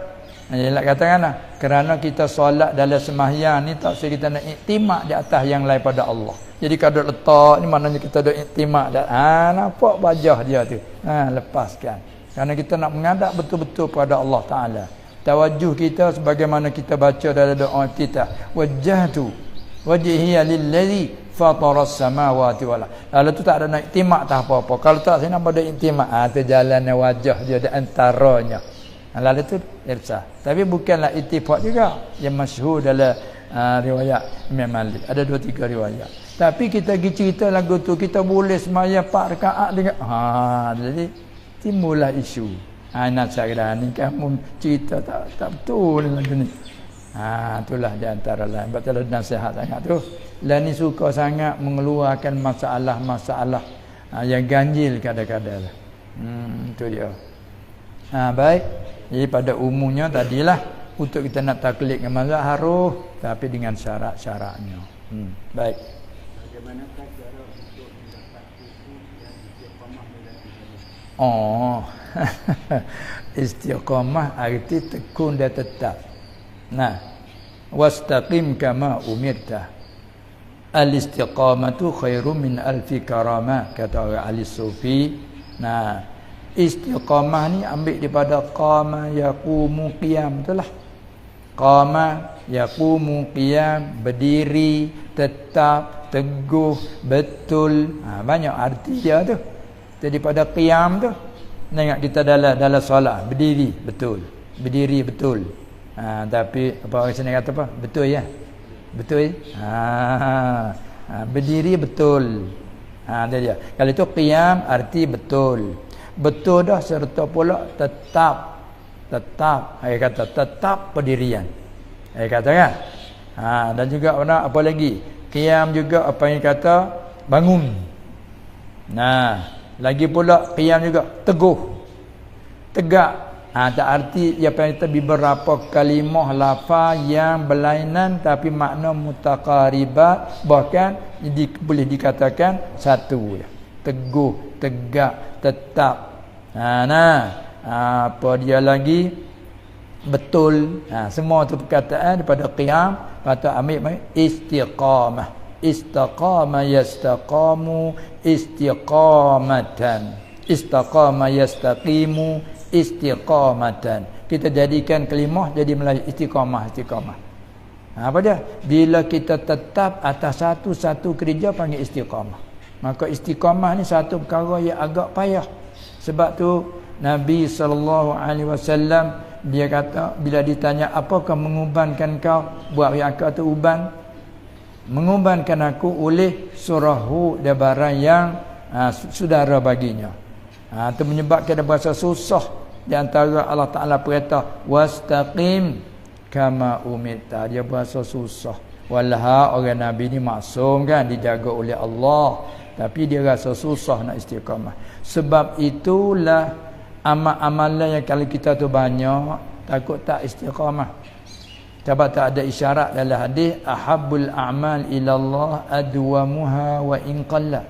Yang elak katakan kerana kita solat dalam sembahyang ni tak usah kita nak iktimak di atas yang lain pada Allah. Jadi kalau letak ni maknanya kita ada iktimak dah. Nampak wajah dia tu. Lepaskan. Kerana kita nak menghadap betul-betul pada Allah Ta'ala. Tawajuh kita sebagaimana kita baca dalam doa kita. Wajjahtu wajhiya lillazi fataras samawati wal ardh. Lalu tu tak ada nak iktimak tak apa-apa. Kalau tak saya nak ada iktimak. Tu jalannya wajah dia di antaranya. Lalu tu irsal. Tapi bukanlah ittifaq juga. Yang masyhur dalam riwayat Imam Malik. Ada 2-3 riwayat. Tapi kita pergi cerita lagu tu kita boleh semaya 4 rakaat dengan jadi timbullah isu. Nasihat kita ni kamu cerita tak betul lagu ni. Itulah di antara lain. Betul nasihat sangat tu. Lah ni suka sangat mengeluarkan masalah-masalah yang ganjil kadang-kadang. Itu dia. Baik. Jadi pada umumnya tadilah untuk kita nak taklid dengan mazhab harus, tapi dengan syarat-syaratnya. Baik. Bagaimanakah cara untuk mendapat ilmu yang istiqamah dalam istiqamah arti tekun dan tetap. Wastaqim kama umirta. Al-istiqamatu khairum min alfi karamah, kata orang ahli sufi. Istiqamah ni ambil daripada qama yaqumu qiyam, betul lah. Qama yaqumu qiyam, berdiri, tetap, teguh, betul. Banyak arti dia tu. Daripada qiyam tu. Tengok kita dalam solat, berdiri betul. Berdiri betul. Tapi apa orang sini kata apa? Betul ya? Betul. Berdiri betul. Dia. Kalau itu qiyam arti betul. Betul dah serta pula tetap. Saya kata tetap pendirian. Saya kata kan? Dan juga apa lagi? Qiyam juga apa yang kata bangun. Lagi pula qiyam juga teguh. Tegak. Tak arti apa yang kita beberapa kalimah lafaz yang berlainan tapi makna mutaqaribat, bahkan boleh dikatakan satu je. Teguh, tegak, tetap. Apa dia lagi? Betul. Semua tu perkataan daripada qiyam, patut ambil istiqamah. Istaqama yastaqamu istiqamatan. Istaqama yastaqimu istiqamatan. Kita jadikan kalimah jadi Melayu istiqamah. Apa dia? Bila kita tetap atas satu kerja panggil istiqamah. Maka istiqamah ni satu perkara yang agak payah. Sebab tu Nabi SAW dia kata bila ditanya apakah mengubankan kau buat yang kau tu uban? Mengubankan aku oleh surah Hud dan barang yang saudara baginya. Itu menyebabkan ada bahasa susah. Di antara Allah Ta'ala perintah wastaqim kama umirta. Dia bahasa susah. Walah orang Nabi ni maksum kan, dijaga oleh Allah, tapi dia rasa susah nak istiqamah. Sebab itulah amal-amalan yang kalau kita tu banyak, takut tak istiqamah. Sebab tak ada isyarat dalam hadis ahabbul a'mal ilallah adwamuha wa in qalla.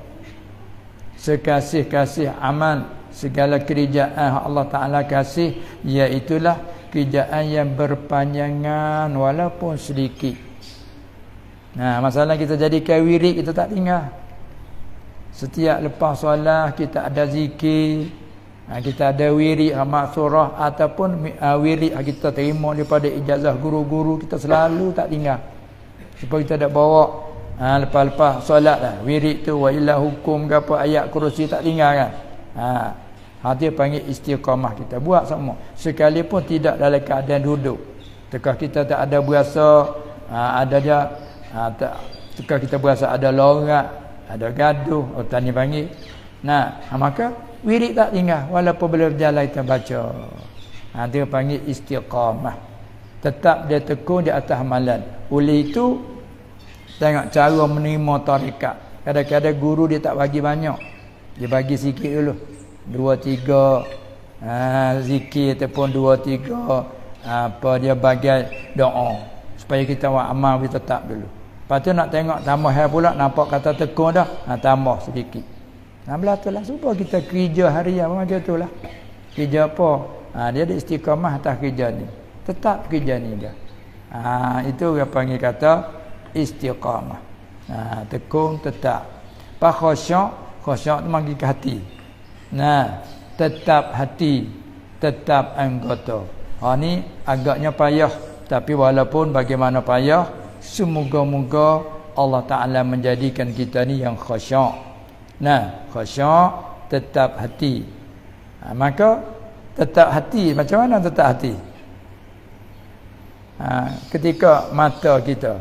Sekasih-kasih amal, segala kerjaan Allah Ta'ala kasih, iaitulah kerjaan yang berpanjangan walaupun sedikit. Masalah kita jadikan wirid, kita tak tinggal. Setiap lepas solat kita ada zikir, kita ada wirid hamak surah ataupun wirid kita terima daripada ijazah guru-guru, kita selalu tak tinggal. Supaya kita tak bawa lepas-lepas solat lah wirid tu wa illa hukum ke apa ayat kursi tak tinggal kan. Dia panggil istiqamah. Kita buat semua sekalipun tidak dalam keadaan duduk. Tekah kita tak ada berasa ada dia tekah kita berasa ada lorak, ada gaduh, tani panggil. Maka wirid tak tinggal walaupun bila berjalan kita baca. Dia panggil istiqamah. Tetap dia tekun di atas amalan. Oleh itu tengok cara menerima tarekat. Kadang-kadang guru dia tak bagi banyak. Dia bagi sikit dulu. 2-3 zikir ataupun 2-3 apa dia bagi doa supaya kita buat amal kita tetap dulu. Lepas tu nak tengok tambah hal pula, nampak kata tekun dah, tambah sedikit. Belatulah supaya kita kerja harian macam itulah. Kerja apa? Dia ada istiqamah atas kerja ni. Tetap kerja ni dia. Itu dia panggil kata istiqamah. Tekun tetap. Pak khusyuk tu manggil ke hati. Tetap hati, tetap anggota. Ni agaknya payah, tapi walaupun bagaimana payah, semoga-moga Allah Ta'ala menjadikan kita ni yang khusyuk. Khusyuk, tetap hati. Maka tetap hati, macam mana tetap hati? Ketika mata kita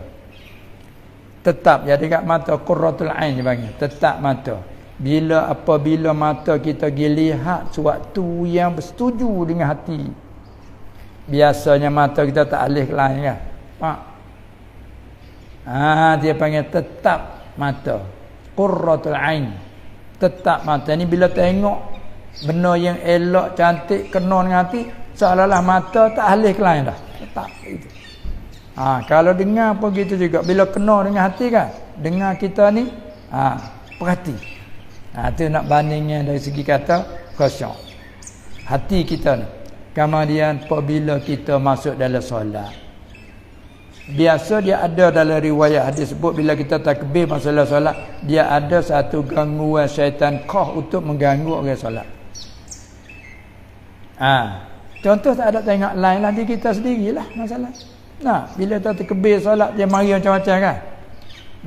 tetap jadi kat mata qurratul ain dipanggil, tetap mata. Apabila mata kita lihat suatu yang bersetuju dengan hati. Biasanya mata kita tak alih ke lain kan. Pak. Dia panggil tetap mata. Qurratul ain. Tetap mata ni bila tengok benda yang elok, cantik, kena dengan hati, seolah-olah mata tak alih ke lain dah. Tetap itu. Kalau dengar pun gitu juga. Bila kena dengan hati kan, dengar kita ni perhati. Tu nak bandingnya dari segi kata khusyuk. Hati kita ni. Kemudian apabila kita masuk dalam solat, biasa dia ada dalam riwayat hadis sebut bila kita takbir masa solat, dia ada satu gangguan syaitan untuk mengganggu orang solat. Contoh tak ada tengok lain lah di kita sendirilah masalah. Bila kita takbir solat dia mari macam-macam kan.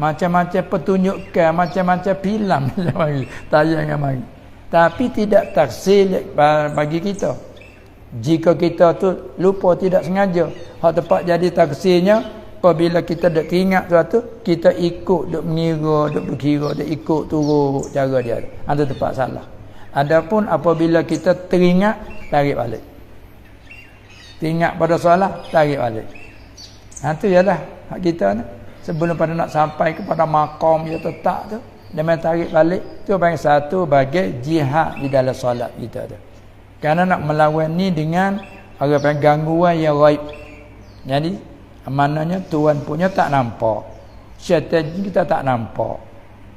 Macam-macam pertunjukan, macam-macam filem dia mari, tayangan mari. Tapi tidak taksir bagi kita. Jika kita tu lupa tidak sengaja, hak tepat jadi taksirnya apabila kita dak teringat sesuatu, kita ikut dak mengira, dak berkira, dak ikut turut cara dia. Itu tepat salah. Adapun apabila kita teringat, tarik balik. Teringat pada solat, tarik balik. Itu ialah hak kita ni. Sebelum pada nak sampai kepada maqam yang tetap tu, dia main tarik balik. Tu panggil satu bagai jihad di dalam solat kita tu. Kerana nak melawan ni dengan orang panggil gangguan yang ghaib. Jadi maknanya Tuhan punya tak nampak, syaitan kita tak nampak,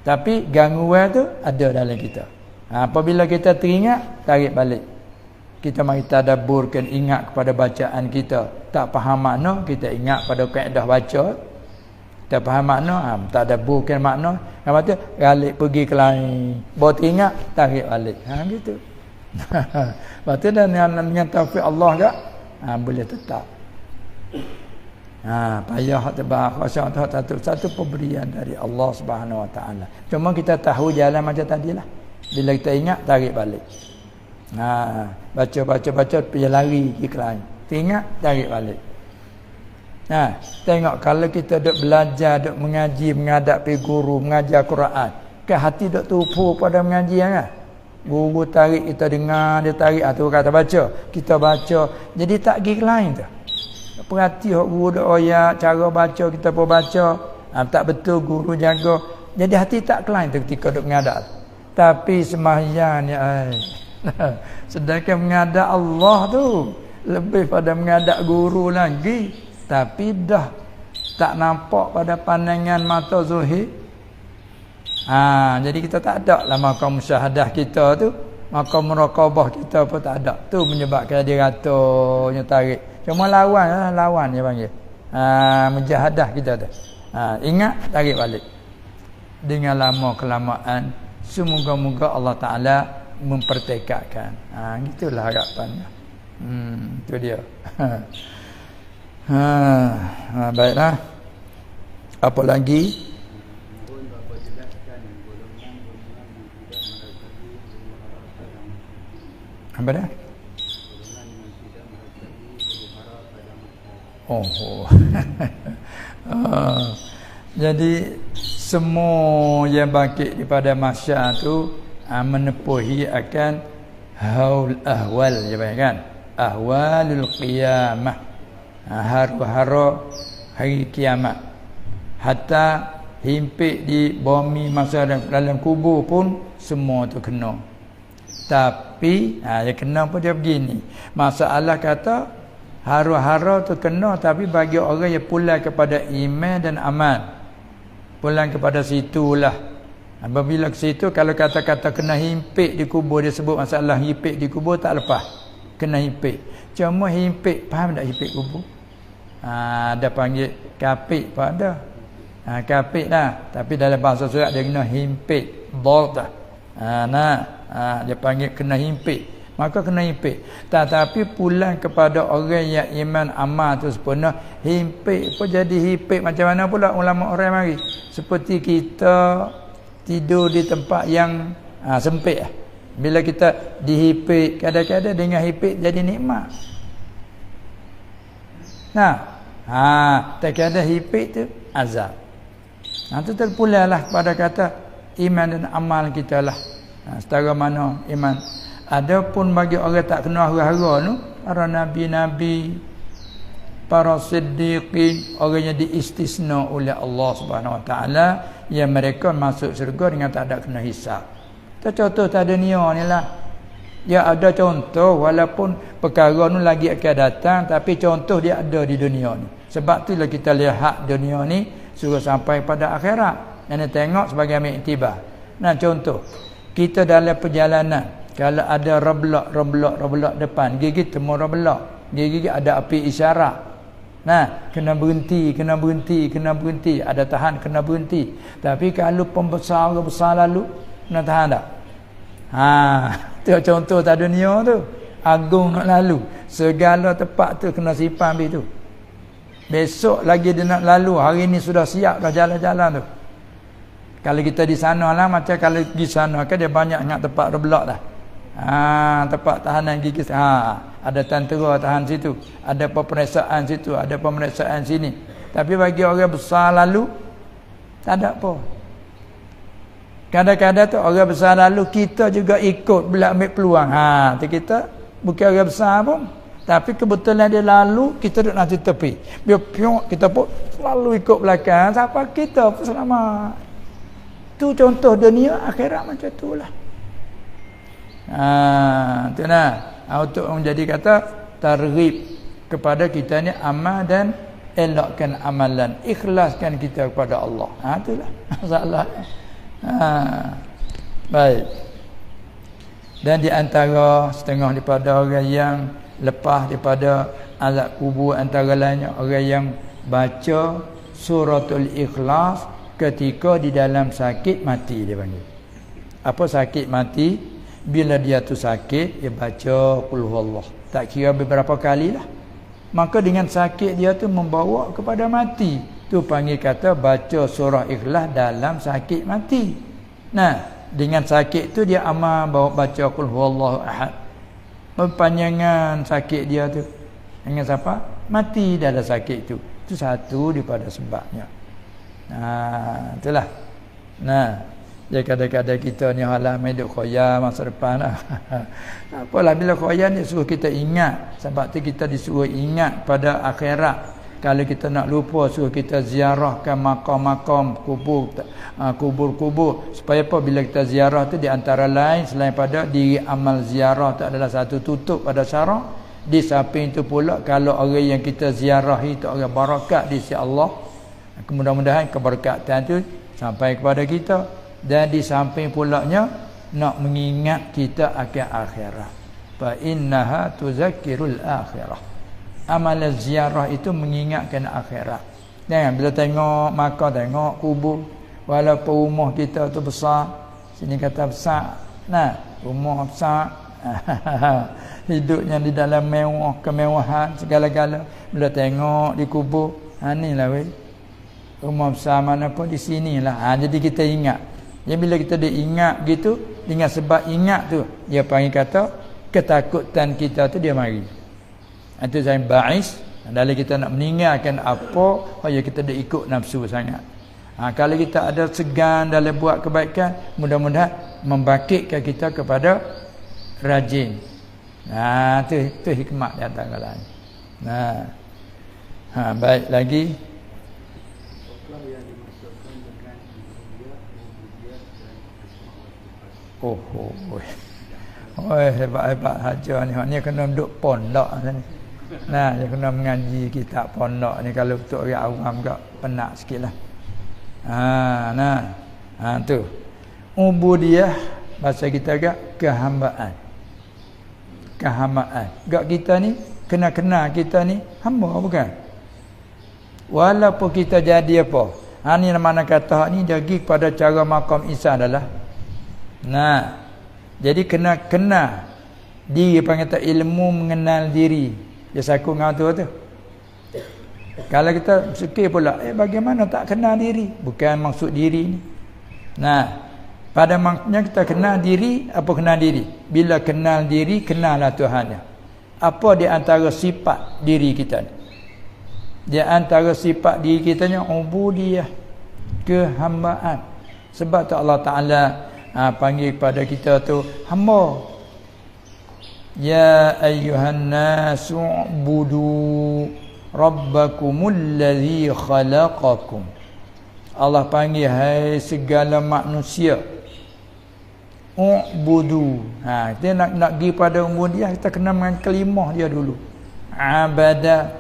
tapi gangguan tu ada dalam kita. Apabila kita teringat, tarik balik. Kita mari tadabburkan, ingat kepada bacaan kita. Tak faham makna, kita ingat pada kaedah baca. Tak faham makna, tadabburkan makna. Lepas tu balik pergi ke lain, baru teringat, tarik balik. Gitu. Lepas tu dengan taufik Allah ke, boleh tetap. Payah tebak khusyuk tu satu pemberian dari Allah Subhanahu Wa Taala. Cuma kita tahu jalan macam tadilah. Bila kita ingat, tarik balik. Baca pergi lari ke lain. Teringat, tarik balik. Tengok kalau kita duk belajar, duk mengaji, menghadap guru, mengajar Quran, kan hati duk tupu pada mengaji kan? Guru tarik, kita dengar, dia tarik, tu kata baca, kita baca, jadi tak pergi ke lain tu. Perhati guru duk oyak, cara baca kita pun baca, tak betul guru jaga, jadi hati tak ke lain tu ketika duk menghadap. Tapi sembahyang ni sedangkan menghadap Allah tu lebih pada menghadap guru lagi, tapi dah tak nampak pada pandangan mata zuhir. Jadi kita tak ada lah maqam musyahadah kita tu, maqam muraqabah kita pun tak ada. Tu menyebabkan dia katanya tarik. Cuma lawan dia panggil. Mujahadah kita tu. Ingat, tarik balik. Dengan lama kelamaan, semoga-moga Allah Taala mempertekadkan. Gitulah harapannya. Itu dia. Baiklah. Apa lagi? Apa dah? Jadi semua yang bangkit daripada mahsyar tu menepuhi akan haul ahwal, ya kan? Ahwalul qiyamah. Haru-haru hari kiamat. Hatta himpit di bumi masa dalam kubur pun semua tu kena. Tapi dia kena pun dia begini. Masalah kata haru-haru tu kena, tapi bagi orang yang pulang kepada iman dan amal, pulang kepada situlah. Apabila ke situ, kalau kata-kata kena himpit di kubur, dia sebut masalah himpit di kubur tak lepas. Kena himpit. Cuma himpit, faham tak himpit kubur? Ada panggil kapit pun ada. Kapit dah. Tapi dalam bahasa surat dia kena himpit. Dhardah. Dia panggil kena himpit. Maka kena himpit. Tetapi pulang kepada orang yang iman amal tu sempurna, himpit pun jadi himpit macam mana pula ulama orang mari. Seperti kita tidur di tempat yang sempit. Bila kita dihimpit, kadang-kadang dengan himpit jadi nikmat. Terkadang himpit tu azab. Itu terpulanglah pada kata iman dan amal kita lah. Setara mana iman. Adapun bagi orang tak kena hara-hara tu, para nabi-nabi para siddiqin, orang yang diistisna oleh Allah Subhanahu Wa Taala, yang mereka masuk syurga dengan tak ada kena hisab. Contoh tak ada dunia ni lah. Ya ada contoh, walaupun perkara ni lagi akan datang, tapi contoh dia ada di dunia ni. Sebab itulah kita lihat dunia ni suruh sampai pada akhirat. Yang tengok sebagai ambil iktibar. Nah contoh, kita dalam perjalanan, kalau ada reblok depan, gigi temu reblok, gigi ada api isyarat. Nah, kena berhenti, ada tahan kena berhenti. Tapi kalau pembesar lalu, nak tahan tak? Tu contoh tak dunia tu. Agung nak lalu, segala tempat tu kena simpan habis tu. Besok lagi dia nak lalu, hari ni sudah siap dah jalan-jalan tu. Kalau kita di sana lah, macam kalau di sana kan dia banyak ingat tempat reblok dah. Tempat tahanan gigi. Ada tentera tahan situ, ada pemeriksaan situ, ada pemeriksaan sini. Tapi bagi orang besar lalu tak ada apa. Kadang-kadang tu orang besar lalu kita juga ikut bila ambil peluang. Tu kita bukan orang besar pun, tapi kebetulan dia lalu, kita duduk nanti tepi. Biar piok kita pun selalu ikut belakang, siapa kita pun selamat. Tu contoh dunia, akhirat macam itulah. Tu nah. Untuk menjadi kata targhib kepada kita ni amal dan elokkan amalan, ikhlaskan kita kepada Allah. Itulah masalah. Baik. Dan di antara setengah daripada orang yang lepas daripada azab kubur, antara lainnya orang yang baca suratul Ikhlas ketika di dalam sakit mati, dia panggil. Apa sakit mati? Bila dia tu sakit, dia baca qul huwallah. Tak kira beberapa kali lah. Maka dengan sakit dia tu membawa kepada mati. Tu panggil kata baca surah Ikhlas dalam sakit mati. Nah, dengan sakit tu dia amal baca qul huwallahu ahad. Perpanjangan sakit dia tu. Dengan siapa? Mati dalam sakit tu. Itu satu daripada sebabnya. Itulah. Nah, ya kadang-kadang kita ni halah hidup khoya masa depan lah. Apalah bila khoya ni suruh kita ingat. Sebab tu kita disuruh ingat pada akhirat. Kalau kita nak lupa, suruh kita ziarahkan makam-makam, kubur-kubur. Supaya apa? Bila kita ziarah tu di antara lain, selain pada diri amal ziarah tu adalah satu tutup pada syarak. Di samping tu pula, kalau orang yang kita ziarahi tu orang barakat di sisi Allah, mudah-mudahan keberkatan tu sampai kepada kita. Dan di samping pulaknya nak mengingat kita akan akhirat. Fa innaha tuzakkirul akhirah. Amalan ziarah itu mengingatkan akhirat. Jangan bila tengok makam, tengok kubur, walaupun rumah kita tu besar, sini kata besar. Nah, rumah besar. Hidupnya di dalam mewah, kemewahan segala-gala. Bila tengok di kubur, inilah weh. Rumah besar mana pun di sinilah. Jadi kita ingat. Yang bila kita diingat gitu, dengan sebab ingat tu, dia panggil kata ketakutan kita tu dia mari. Itu saya ba'is. Dalam kita nak meninggalkan apa, ya kita dah ikut nafsu sangat. Kalau kita ada segan dalam buat kebaikan, mudah-mudahan membangkitkan kita kepada rajin. Tu hikmah di antara lain. Baik lagi. Hebat saja ni. Ni kena duduk pondok ni. Nah, dia kena mengaji kitab pondok ni. Kalau untuk orang awam kak penat sikitlah. Tu. Ubudiyah bahasa kita kak kehambaan. Kehambaan. Gak kita ni kena kita ni hamba bukan? Walaupun kita jadi apa? Ni mana kata ni dia pergi kepada cara makam Isa adalah. Jadi kena diri panggil ilmu mengenal diri. Dia saku ngatu tu. Kalau kita fikir pula, bagaimana tak kenal diri? Bukan maksud diri ni. Pada maknanya kita kenal diri, apa kenal diri? Bila kenal diri, kenallah Tuhannya. Apa di antara sifat diri kita ni? Di antara sifat diri kita ni ubudiyah, kehambaan. Sebab tu Allah Ta'ala panggil kepada kita tu hamba. Ya ayyuhan nasu budu rabbakumul ladzi khalaqakum. Allah panggil hai segala manusia, ubudu. Kita nak pergi pada ubudiyah, kita kena dengan kalimah dia dulu. Abada,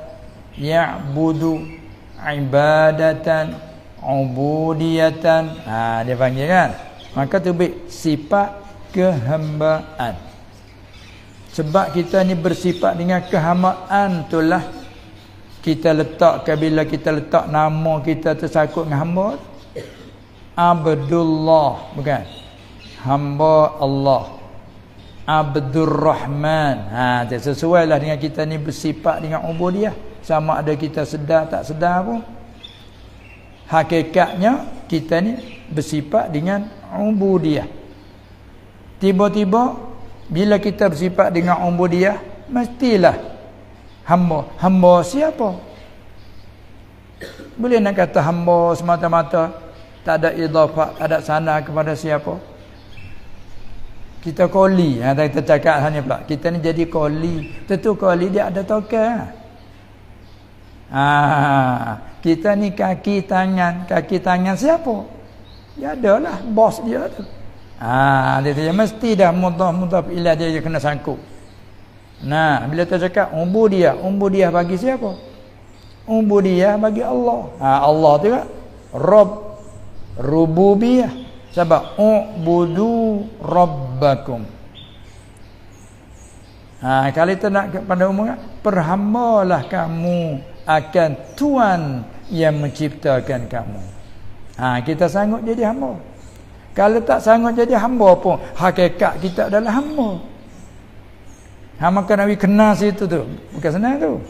ya'budu, ibadatan, ubudiyatan. Dia panggil kan. Maka tu sifat kehambaan. Sebab kita ni bersifat dengan kehambaan, itulah kita letak, bila kita letak nama kita tersangkut dengan hamba. Abdullah, bukan? Hamba Allah. Abdur Rahman. Sesuai lah dengan kita ni bersifat dengan ubudiyah. Sama ada kita sedar tak sedar pun, hakikatnya kita ni bersifat dengan ubudiyah. Tiba-tiba bila kita bersifat dengan ubudiyah, mestilah hamba. Hamba siapa? Boleh nak kata hamba semata-mata, tak ada idhafah, tak ada sana kepada siapa? Kita qoli. Kita cakap hanya pula kita ni jadi qoli. Tentu qoli dia ada token. Kita ni kaki tangan siapa? Ya adalah bos dia tu. Dia mesti dah mudhaf ilaih dia kena sangkut. Bila kita cakap ubudiyah bagi siapa? Ubudiyah bagi Allah. Allah tu kan Rabb, rububiyah. Sebab ubudu rabbakum. Kalau kita nak pada umumnya, perhambalah kamu akan Tuhan yang menciptakan kamu. Kita sanggup jadi hamba. Kalau tak sanggup jadi hamba pun, hakikat kita adalah hamba. Maka Nabi kenal situ tu. Bukan senang tu.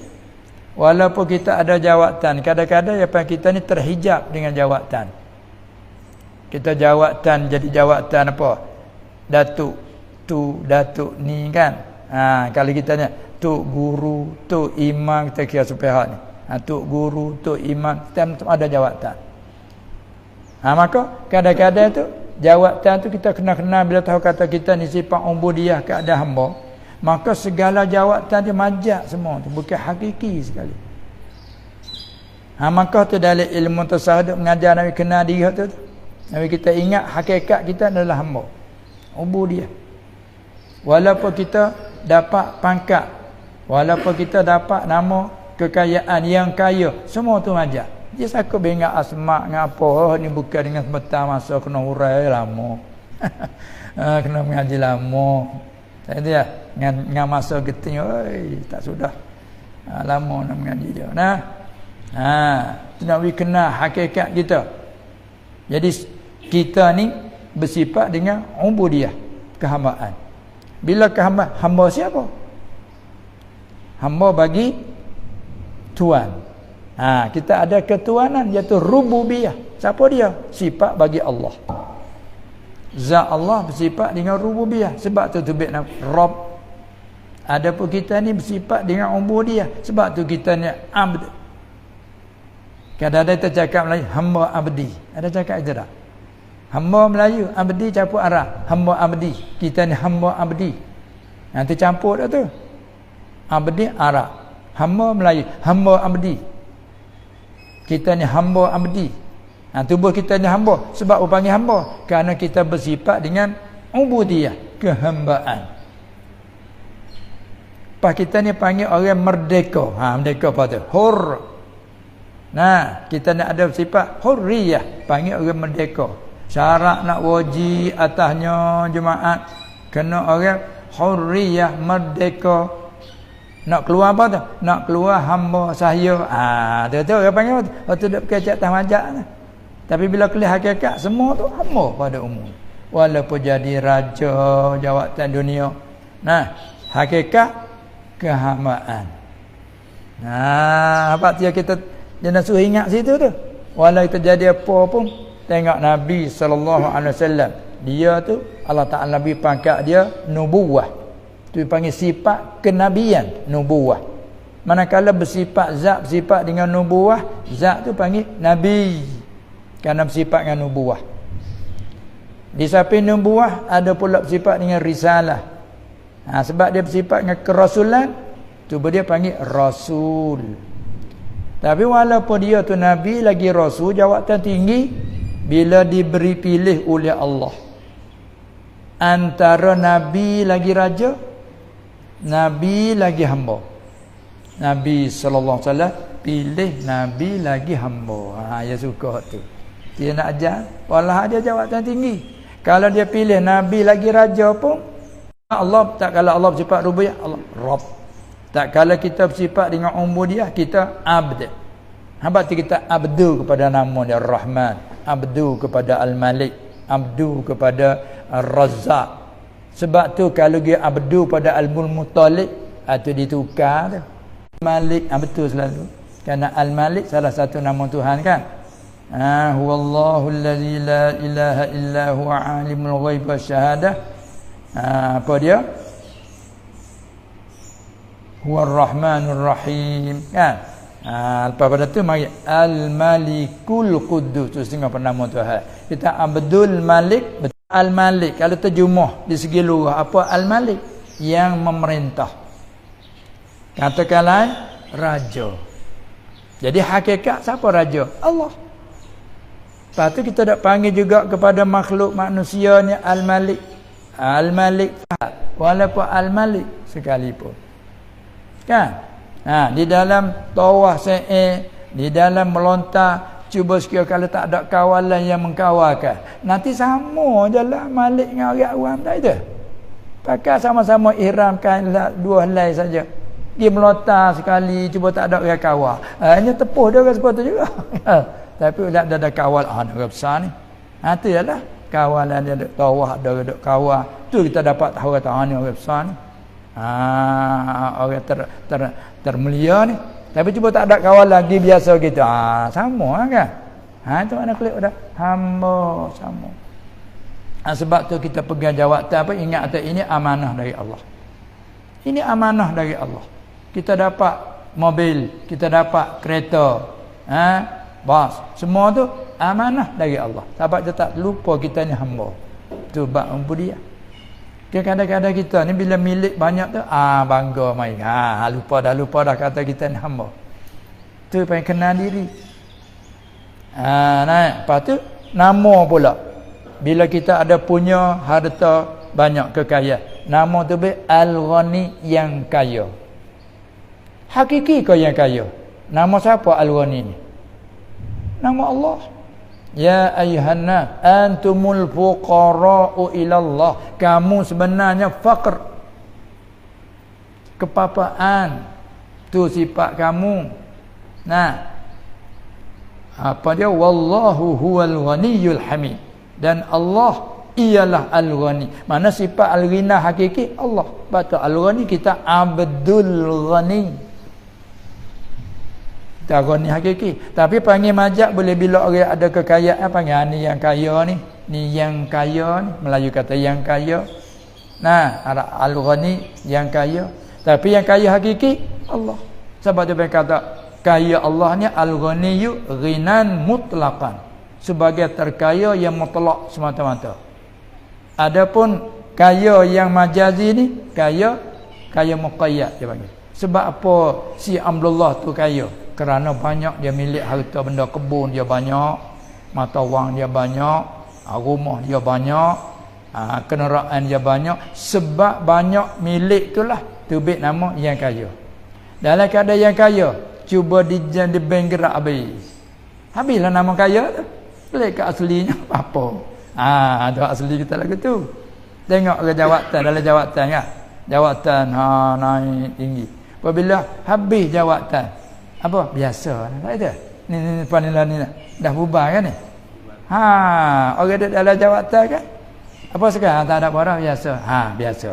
Walaupun kita ada jawatan, kadang-kadang kita ni terhijab dengan jawatan. Kita jawatan jadi jawatan apa? Datuk tu, datuk ni kan. Kalau kita ni tok guru, tok imam, kita kira supaya ni. Tok guru, tok imam, kita ada jawatan. Maka kadang-kadang tu jawatan tu kita kena bila tahu kata kita ni sifat ubudiyah keadaan hamba, maka segala jawatan dia majak semua tu, bukan hakiki sekali. Maka tu dalam ilmu tasawuf mengajar Nabi kenal diri tu. Nabi kita ingat hakikat kita adalah hamba, ubudiyah. Walaupun kita dapat pangkat, walaupun kita dapat nama, kekayaan yang kaya, semua tu majak. Dia sakut bengak asma ngapa ni bukan dengan sebentar masa kena hurai lama. Kena mengaji lama. Tak dia dengan masa geting tak sudah. Lama nak mengaji dia. Tu nak kenal hakikat kita. Jadi kita ni bersifat dengan ubudiyah, kehambaan. Bila hamba siapa? Hamba bagi Tuhan. Kita ada ketuanan iaitu rububiyah. Siapa dia? Sifat bagi Allah. Zat Allah bersifat dengan rububiyah. Sebab tu tubik nama Rabb. Adapun kita ni bersifat dengan ubudiyah. Sebab tu kita ni abd. Kadang-kadang kita cakap Melayu hamba abdi. Ada cakap itu tak? Hamba Melayu abdi campur Arab. Hamba abdi. Kita ni hamba abdi. Nanti campur dah tu. Abdi Arab. Hamba Melayu, hamba abdi. Kita ni hamba abdi. Tubuh kita ni hamba. Sebab apa panggil hamba? Kerana kita bersifat dengan ubudiyah, kehambaan. Pas kita ni panggil orang merdeka. Merdeka apa tu? Hur. Kita nak ada sifat hurriyah, panggil orang merdeka. Syarat nak wajib atasnya jemaat kena orang hurriyah, merdeka. Nak keluar apa tu? Nak keluar hamba saya. Tu orang panggil apa tu? Waktu duk kecak atas majak tu. Tapi bila kelih hakikat, semua tu hamba pada umum. Walaupun jadi raja, jawatan dunia. Hakikat kehambaan. Apa dia kita jangan suruh ingat situ tu. Walau terjadi apa pun, tengok Nabi SAW. Dia tu Allah Ta'ala Nabi pangkat dia nubuwah. Itu dipanggil sifat kenabian, nubuwah. Manakala bersifat zat, bersifat dengan nubuwah, zat tu panggil Nabi. Kerana bersifat dengan nubuwah. Di samping nubuwah ada pula bersifat dengan risalah. Sebab dia bersifat dengan kerasulan, tu dia panggil Rasul. Tapi walaupun dia tu nabi lagi rasul jawatan tinggi bila diberi pilih oleh Allah. Antara nabi lagi raja, nabi lagi hamba. Nabi sallallahu alaihi wasallam pilih nabi lagi hamba. Dia suka tu. Dia nak ajar, walah dia jawatan tinggi. Kalau dia pilih nabi lagi raja pun Allah, tak kalau Allah bersifat rububiyah, Allah Rabb. Tak kalau kita bersifat dengan ubudiyah, kita abd. Habaq kita abdu kepada nama dia Rahman, abdu kepada Al-Malik, abdu kepada Ar-Razzaq. Sebab tu kalau dia abdu pada Al-Muttalib, atau ditukar tu. Malik, betul selalu. Kerana Al-Malik salah satu nama Tuhan kan. Huwallahu allazi la ilaha illa huwa alimul ghaib wasyahadah. Apa dia? Huwar Rahmanur Rahim kan. Lepas pada tu mari Al-Malikul Quddus, tu setengah nama Tuhan. Kita Abdul Malik, betul Al-Malik. Kalau terjemah di segi lugah, apa Al-Malik? Yang memerintah. Katakan lain, raja. Jadi hakikat siapa raja? Allah. Lepas tu kita dak panggil juga kepada makhluk manusia ni Al-Malik. Al-Malik Fahad. Walaupun Al-Malik sekalipun. Kan? Di dalam tawah di dalam melontar, cuba sekiranya kalau tak ada kawalan yang mengkawalkan, nanti sama je lah Malik dengan orang awam tak itu. Pakai sama-sama ihramkan dua helai saja. Dia melontar sekali, cuba tak ada orang kawal. Hanya tepuh dia orang seperti juga. Tapi ada kawal, orang besar ni. Itu ialah kawalan dia ada tawah, ada kawal. Tu kita dapat tahu kata ni orang besar ni. Orang termulia ni. Tapi cuba tak ada kawal lagi biasa gitu. Sama kan. Itu mana klik dah hamba sama. Sebab tu kita pegang jawatan apa, ingat tak, ini amanah dari Allah. Ini amanah dari Allah. Kita dapat mobil, kita dapat kereta, bas, semua tu amanah dari Allah. Sebab kita tak lupa kita ni hamba. Tu bab ubudiyah. Kadang-kadang kita ni bila milik banyak tu bangga main. Lupa dah kata kita ni hamba. Tu pengen kenal diri. Lepas tu nama pula. Bila kita ada punya harta banyak, kekayaan, nama tu Al-Ghani, yang kaya. Hakiki kau yang kaya. Nama siapa Al-Ghani ni? Nama Allah. Ya ayyuhannas antumul fuqara'u ilallah. Kamu sebenarnya faqr, kepapaan. Tu sifat kamu. Apa dia? Wallahu huwal ghaniyyul hamid. Dan Allah ialah Al-Ghani. Mana sifat Al-Ghina hakiki? Allah. Betul Al-Ghani, kita Abdul Ghani. Kita Ghani hakiki. Tapi panggil majak boleh bila orang ada kekayaan, panggil ni yang kaya ni. Ni yang kaya ni. Melayu kata yang kaya. Al-Ghani, yang kaya. Tapi yang kaya hakiki Allah. Sebab dia kata kaya Allah ni Al-Ghaniyu ghinan mutlaqan. Sebagai terkaya yang mutlak semata-mata. Adapun kaya yang majazi ni kaya muqayyad dia panggil. Sebab apa si Abdullah tu kaya? Kerana banyak dia milik harta benda, kebun dia banyak, mata wang dia banyak, rumah dia banyak, kenderaan dia banyak. Sebab banyak milik itulah terbit nama yang kaya. Dalam keadaan yang kaya, cuba di bank gerak habislah nama kaya tu. Klik ke aslinya apa? Ada asli kita lagu tu. Tengok ke jawatan, dalam jawatan kan. Jawatan naik tinggi. Apabila habis jawatan, apa? Biasa. Tak ada. Ni panilah ni dah bubar kan ni? Orang ada dalam jawatan kan? Apa sekarang? Tak ada apa-apa, biasa. Biasa.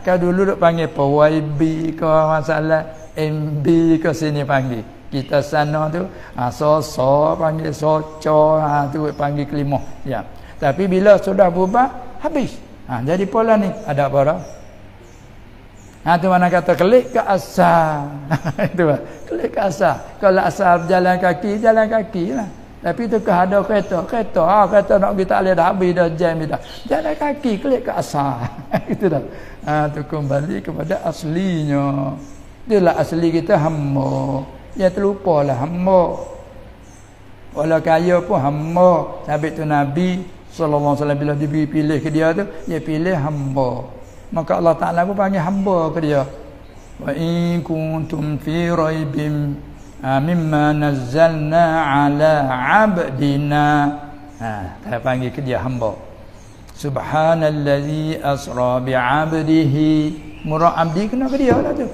Kau dulu duk panggil apa? YB ke masalah MB ke sini panggil. Kita sana tu so panggil soco, tu panggil kelimah ya. Tapi bila sudah berubah habis. Jadi pola ni ada apa dah? Tu mana kata klik ke asal. Itu klik ke asal. Kalau asal jalan kaki lah. Tapi tu ke ada kereta nak pergi tak boleh dah habis dah jam dah. Jalan kaki klik ke asal. Itu dah. Tu kembali kepada aslinya. Itulah asli kita hamba. Dia terlupalah hamba. Walau kaya pun hamba. Sampai tu Nabi sallallahu alaihi wasallam bila dipilih ke dia tu, dia pilih hamba. Maka Allah Taala pun panggil hamba ke dia. Wa in kuntum fi raibin mimma nazzalna ala abdina. Dia panggil ke dia hamba. Subhanallazi asra bi 'abdihi. Murad abdi kena ke dia lah tu.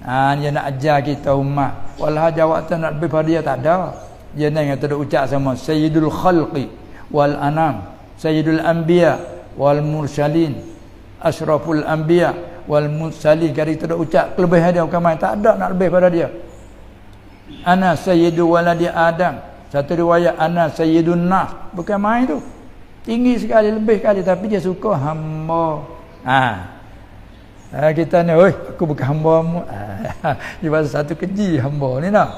Dia nak ajar kita umat. Walau jawatan nak lebih pada dia tak ada. Dia yang tidak ucap sama Sayyidul Khalqi wal Anam, Sayyidul Anbiya wal Mursalin, Ashraful Anbiya wal Mursalin. Kali tidak ucap kelebihan dia bukan main. Tak ada nak lebih pada dia. Ana Sayyidu waladi Adam. Satu riwayat ana Sayyidun Nas. Bukan main tu. Tinggi sekali, lebih sekali. Tapi dia suka hamba. Kita ni, aku bukan hamba-mu. Dia pasal satu keji hamba ni nak.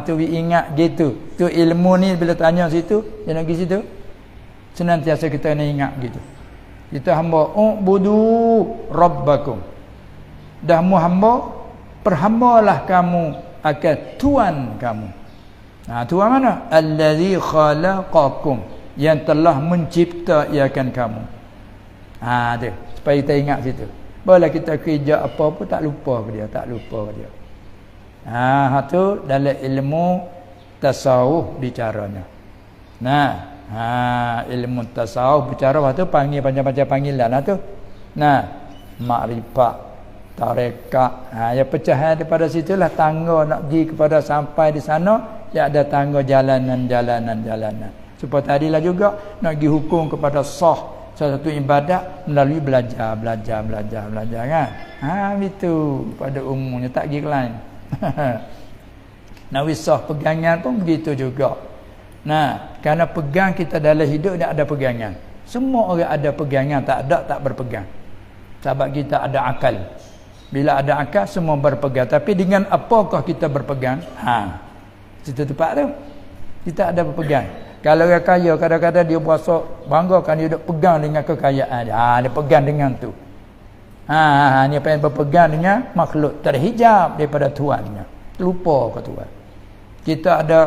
Tu ingat gitu. Tu ilmu ni bila tanya situ, dia nak pergi situ. Senantiasa kita ni ingat gitu. Kita hamba, ubudu rabbakum. Dah mu hamba, perhambalah kamu akan Tuhan kamu. Tuhan mana? Allazi khalaqakum, yang telah mencipta iakan kamu. Tu supaya kita ingat situ. Bila kita kerja apa pun tak lupa ke dia, tak lupa ke dia. Tu dalam ilmu tasawuf bicaranya. Ilmu tasawuf bicara waktu panggil macam-macam panggilan tu. Makrifat, tarekat. Ya pecahan daripada situlah tangga nak pergi kepada sampai di sana, ya ada tangga jalanan. Supaya tadilah juga nak pergi hukum kepada sah salah satu ibadat melalui belajar kan. Itu pada umumnya tak pergi ke lain. Nak wisah pegangan pun begitu juga. Kerana pegang kita dalam hidup dia ada pegangan. Semua orang ada pegangan, tak ada tak berpegang. Sebab kita ada akal. Bila ada akal semua berpegang. Tapi dengan apakah kita berpegang? Situ tempat tu. Kita ada berpegang. Kalau orang kaya kadang-kadang dia berasa banggakan dia duk pegang dengan kekayaan dia. Dia pegang dengan tu. Dia pengen berpegang dengan makhluk terhijab daripada tuannya. Lupa ke Tuhan. Kita ada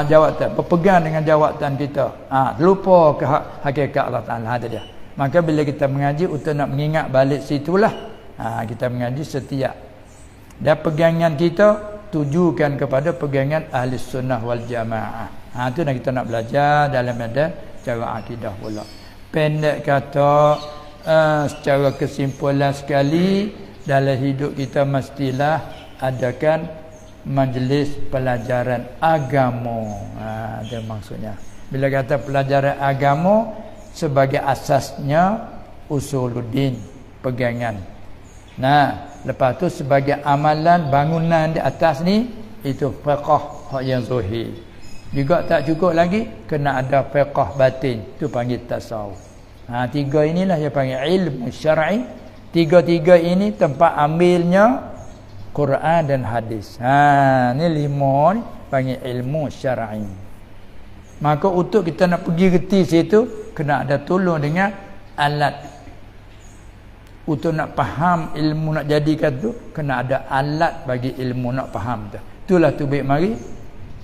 jawatan, berpegang dengan jawatan kita. Lupa ke hakikat Allah Taala dia. Maka bila kita mengaji untuk nak mengingat balik situlah kita mengaji setiap. Dan pegangan kita tujukan kepada pegangan ahli sunnah wal jamaah. Itu nak kita nak belajar dalam medan cara akidah pula. Pendek kata, secara kesimpulan sekali, dalam hidup kita mestilah adakan majlis pelajaran agama. Itu maksudnya. Bila kata pelajaran agama, sebagai asasnya usuluddin, pegangan. Lepas tu sebagai amalan bangunan di atas ni, itu fiqh yang zahir. Juga tak cukup lagi, kena ada fiqh batin. Itu panggil tasawuf. Tiga inilah yang panggil ilmu syar'i. Tiga-tiga ini tempat ambilnya Quran dan hadis. Ni lima ni panggil ilmu syar'i. Maka untuk kita nak pergi reti situ, kena ada tolong dengan alat. Untuk nak faham ilmu nak jadikan tu, kena ada alat bagi ilmu nak faham tu. Itulah tu baik mari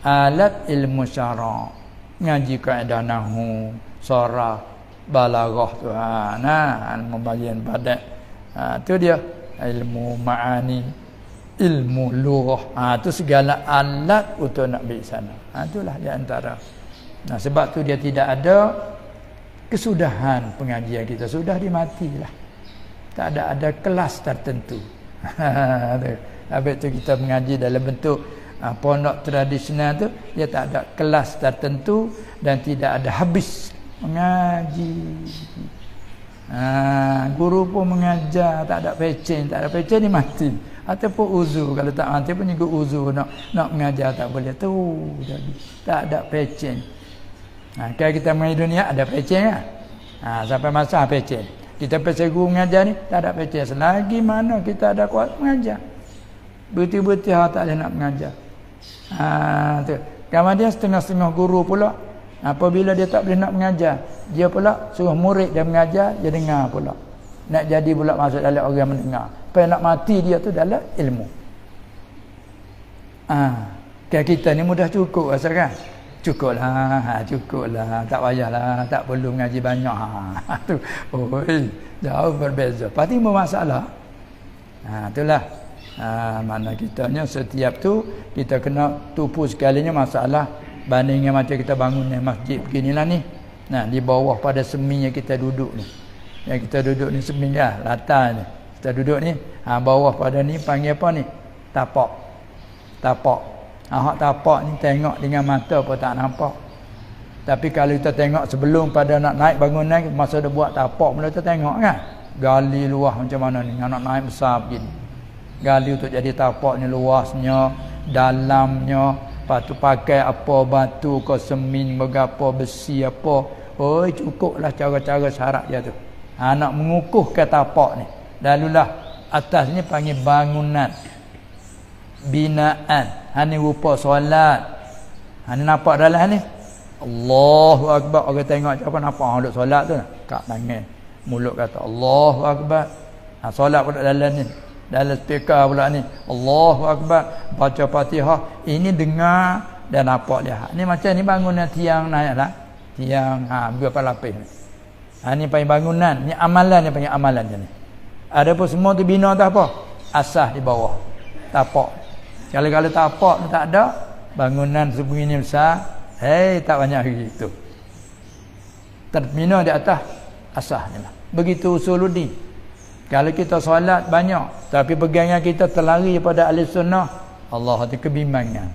alat ilmu syara'. Ngaji kaedah nahwu, sarah, balaghah tu. Membagian badat. Tu dia ilmu ma'ani, ilmu lughah. Tu segala alat untuk nak pergi sana. Itulah di antara. Sebab tu dia tidak ada kesudahan pengajian kita. Sudah dimatilah. Tak ada kelas tertentu. Habis tu kita mengaji dalam bentuk pondok tradisional tu, dia tak ada kelas tertentu dan tidak ada habis mengaji. Guru pun mengajar, tak ada pecen ni mati. Ataupun uzur, kalau tak mati pun juga uzur nak mengajar tak boleh tu. Jadi tak ada pecen. Kalau kita mengaji dunia ada pecen kan? Sampai masa pecen. Kita pergi guru mengajar ni tak ada pecen. Selagi mana kita ada kuat mengajar. Betul-betul tak boleh nak mengajar. Tu. Kemudian setengah-setengah guru pula, apabila dia tak boleh nak mengajar, dia pula suruh murid dia mengajar, dia dengar pula. Nak jadi pula masuk dalam orang mendengar. Sampai nak mati dia tu dalam ilmu. Kayak kita ni mudah cukup rasa kan? Cukuplah, tak payahlah, tak perlu ngaji banyak. Tu. Oi, jauh berbeza. Pasti bermasalah. Itulah. Mana kitanya setiap tu kita kena tupu sekalinya masalah bandingnya macam kita bangun masjid beginilah ni. Nah, di bawah pada seminya kita duduk ni. Yang kita duduk ni seminya latar ni. Kita duduk ni, bawah pada ni panggil apa ni? Tapak. Hak tapak ni tengok dengan mata pun tak nampak. Tapi kalau kita tengok sebelum pada nak naik bangunan, masa dia buat tapak mula kita tengok kan. Gali luas macam mana ni, nak naik besar begini. Gali untuk jadi tapak ni luasnya, dalamnya, lepas tu pakai apa batu ke semin, berapa besi apa. Oi, cukuplah cara-cara syarat dia tu. Nak mengukuhkan tapak ni. Lalulah atas ni panggil bangunan. Binaan. Ni rupa solat. Ni nampak dalam ni. Allahu Akbar. Orang tengok apa nampak orang duk solat tu. Kat tangan. Mulut kata Allahu Akbar. Solat pula dalam ni. Dalam speaker pula ni. Allahu Akbar. Baca Fatihah. Ini dengar dan nampak dia. Ni macam ni bangunan tiang naik lah. Tiang berapa lapis ni. Ni panggil bangunan. Ni amalan ni panggil amalan je ni. Ada pun semua tu bina tak apa. Asas di bawah. Tapak. Kalau tapak tu tak ada, bangunan sebegini besar, tak banyak begitu. Terbina di atas asasnya lah. Begitu usuluddin. Kalau kita solat banyak, tapi pegangan kita terlari pada ahli sunnah, Allah hati kebimbangan.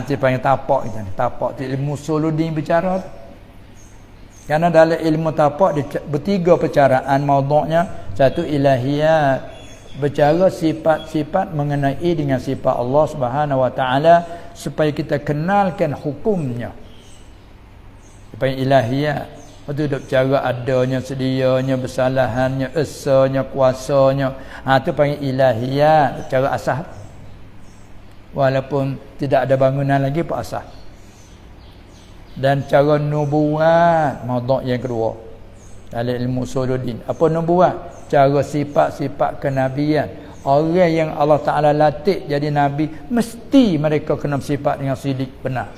Itu panggil tapak kita ni. Tapak tu ilmu usuluddin bicara tu. Karena dalam ilmu tapak bertiga percaraan maudhu'nya. Satu ilahiyat, bercara sifat-sifat mengenai dengan sifat Allah Subhanahu Wa Taala supaya kita kenalkan hukumnya. Supaya ilahiyat, itu duk cara adanya, sedianya, bersalahannya, esanya, kuasanya. Itu panggil ilahiyat, cara asas. Walaupun tidak ada bangunan lagi pun asas. Dan cara nubuat, maudhu' yang kedua dalam ilmu usuluddin. Apa nubuat? Cara sifat-sifat kenabian. Orang yang Allah Ta'ala latih jadi Nabi, mesti mereka kena sifat dengan sidik benar.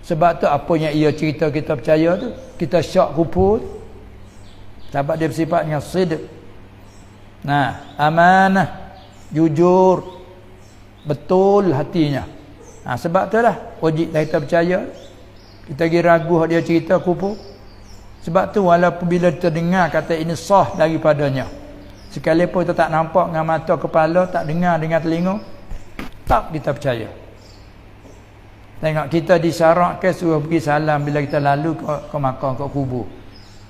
Sebab tu apa yang ia cerita kita percaya tu, kita syak kupur. Sebab dia bersifat dengan sidik. Amanah, jujur, betul hatinya. Sebab tu lah wajib kita percaya. Kita pergi ragu dia cerita kupur. Sebab tu walaupun bila kita dengar kata ini sah daripadanya, sekalipun kita tak nampak dengan mata kepala, tak dengar dengan telinga, tak kita percaya. Tengok kita disyaratkan suruh pergi salam bila kita lalu ke makam, ke kubur.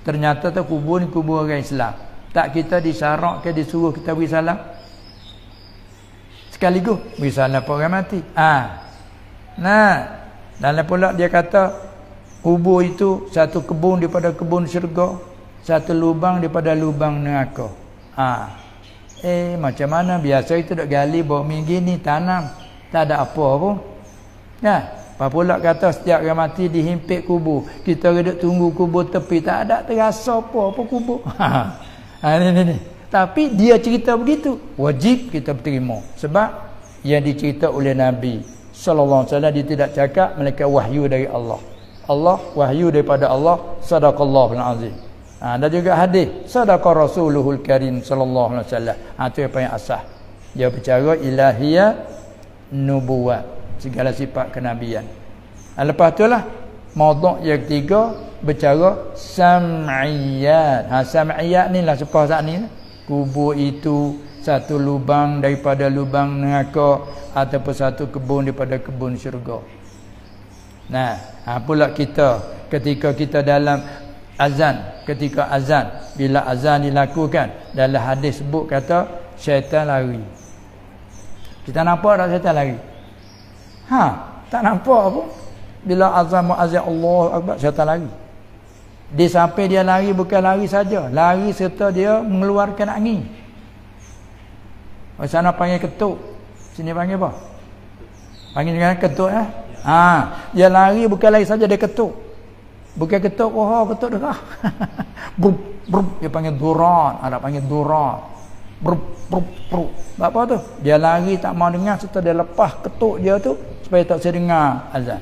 Ternyata tu kubur ni kubur orang Islam. Tak kita disyaratkan disuruh kita pergi salam? Sekaligus pergi salam pada orang mati. Dalam pula dia kata kubur itu satu kebun daripada kebun syurga, satu lubang daripada lubang neraka. Macam mana biasa itu duk gali bawah gini tanam, tak ada apa pun. Apa pula kata setiap orang mati dihimpit kubur, kita duduk tunggu kubur tepi, tak ada terasa apa kubur. Ni. Tapi dia cerita begitu, wajib kita terima. Sebab yang dicerita oleh Nabi sallallahu alaihi wasallam, dia tidak cakap melainkan wahyu dari Allah. Wahyu daripada Allah, sadaqallahul azim. Dan juga hadis, sadaqa rasuluhul karim sallallahu alaihi wasallam. Itu yang paling asas. Dia bercara ilahiyat, nubuwat, segala sifat kenabian. Lepas itulah maudhu' yang ketiga bercara sam'iyat. Sam'iyat ni lah sepah saat ni. Kubur itu satu lubang daripada lubang neraka ataupun satu kebun daripada kebun syurga. Pula kita ketika kita dalam azan, ketika azan, bila azan dilakukan, dalam hadis sebut kata syaitan lari. Kita nampak tak syaitan lari? Tak nampak pun. Bila azan muazzin Allahu Akbar, syaitan lari. Dia sampai dia lari bukan lari saja, lari serta dia mengeluarkan angin. Sana panggil ketuk, sini panggil apa? Panggil dengan ketuk dia lari bukan lari saja, dia ketuk. Bukan ketuk ketuk dah. Brum, dia panggil duran, ada panggil duran. Apa tu? Dia lari tak mau dengar, serta dia lepas ketuk dia tu supaya tak saya dengar azan.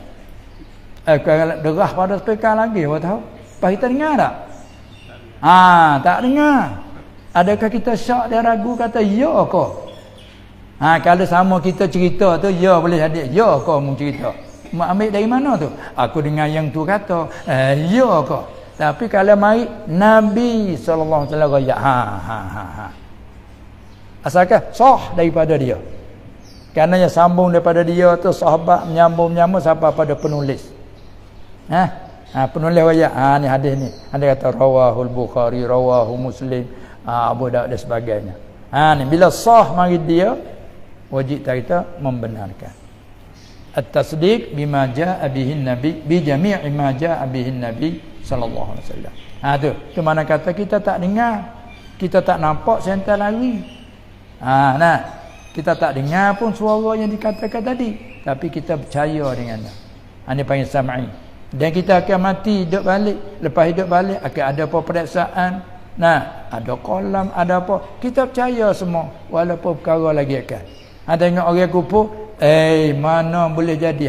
Kalau derah pada speaker lagi, awak tahu? Apa kita dengar tak? Tak dengar. Adakah kita syak dia ragu kata ya ke? Kalau sama kita cerita tu ya boleh jadi ya ke mu cerita. Mak ambil dari mana tu? Aku dengar yang tu kata ya ke? Tapi kalau mari Nabi sallallahu alaihi wasallam ya asalkan sah daripada dia. Kerana yang sambung daripada dia tu sahabat menyambung sampai pada penulis. Penulis ayat ni hadis ni. Ada kata rawahul Bukhari, rawahu Muslim, Abu Daud dan sebagainya. Ni bila sah mari dia wajib kita membenarkan. At-tasdiq bima jaa bihi nabi bi jami'i ma jaa bihi nabi sallallahu alaihi wasallam. Tu mana kata kita tak dengar, kita tak nampak sentai lari. Kita tak dengar pun suara yang dikatakan tadi, tapi kita percaya dengannya. Ini panggil sam'i. Dan kita akan mati, hidup balik. Lepas hidup balik akan ada apa periksaan. Ada kolam, ada apa. Kita percaya semua walaupun perkara lagi akan. Tengok orang kubur, mana boleh jadi.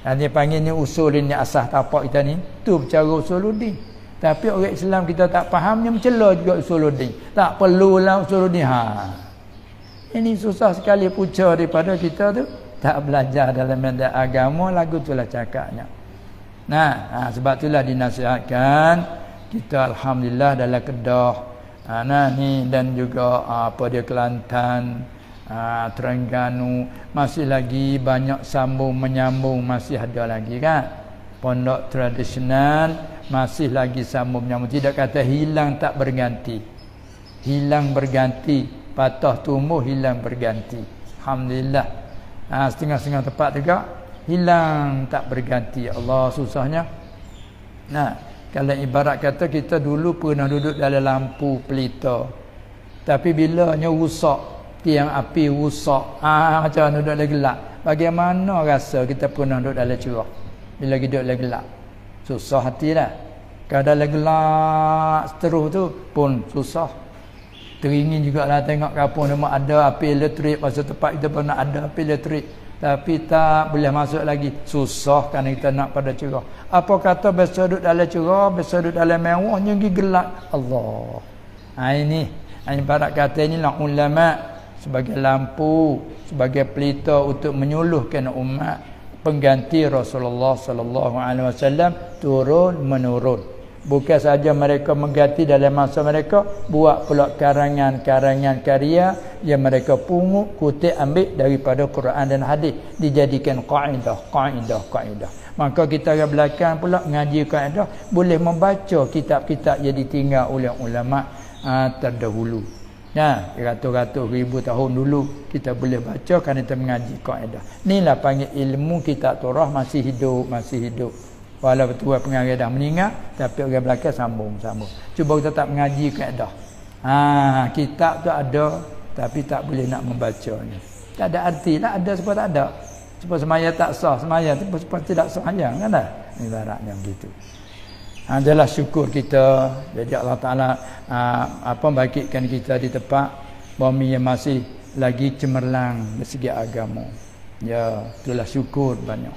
Dia panggil ni usul ni asas tapak kita ni. Tu bercara usuluddin. Tapi orang Islam kita tak faham, dia mencela juga usuluddin. Tak perlulah usuluddin. Ini susah sekali punca daripada kita tu tak belajar dalam medan agama, lagu itulah cakapnya. Sebab itulah dinasihatkan kita alhamdulillah dalam Kedah. Ni dan juga Kelantan, Terengganu masih lagi banyak sambung menyambung, masih ada lagi kan. Pondok tradisional masih lagi sambung menyambung, tidak kata hilang tak berganti. Hilang berganti, patah tumbuh hilang berganti. Alhamdulillah. Setengah-setengah tempat juga hilang tak berganti. Allah susahnya. Kalau ibarat kata kita dulu pernah duduk dalam lampu pelita, tapi bilanya rusak, tiang api rusak, macam duduk dalam gelap. Bagaimana rasa kita pernah duduk dalam cerah bila duduk dalam gelap? Susah hati dah. Kalau dalam gelap seterus tu pun susah. Teringin jugalah tengok kampung memang ada api elektrik, masa tempat kita pernah ada api elektrik, tapi tak boleh masuk lagi. Susah kerana kita nak pada cerah. Apa kata besok duduk dalam cerah, besok duduk dalam mewah, pergi gelap. Allah. Ini ibarat kata inilah ulama sebagai lampu, sebagai pelita untuk menyuluhkan umat. Pengganti Rasulullah sallallahu alaihi wasallam turun menurun. Bukan saja mereka mengganti dalam masa mereka, buat pula karangan-karangan karya yang mereka pungut, kutip ambil daripada Quran dan hadis, dijadikan kaedah. Maka kita ke belakang pula ngaji kaedah, boleh membaca kitab-kitab yang ditinggal oleh ulama terdahulu. Ratus-ratus ribu tahun dulu kita boleh baca kerana kita mengaji kaedah. Inilah panggil ilmu kitab Torah masih hidup. Walaupun tua pengarang dah meninggal, tapi orang belakang sambung. Cuba kita tak mengaji kaedah. Kitab tu ada, tapi tak boleh nak membacanya. Tak ada arti lah, ada sebab tak ada. Sebab semaya tak sah, semaya tu sebab tidak sembahyang kan dah. Ibaratnya begitu. Adalah syukur kita. Jadi Allah Ta'ala bagikan kita di tempat bumi yang masih lagi cemerlang dari segi agama. Ya, itulah syukur banyak.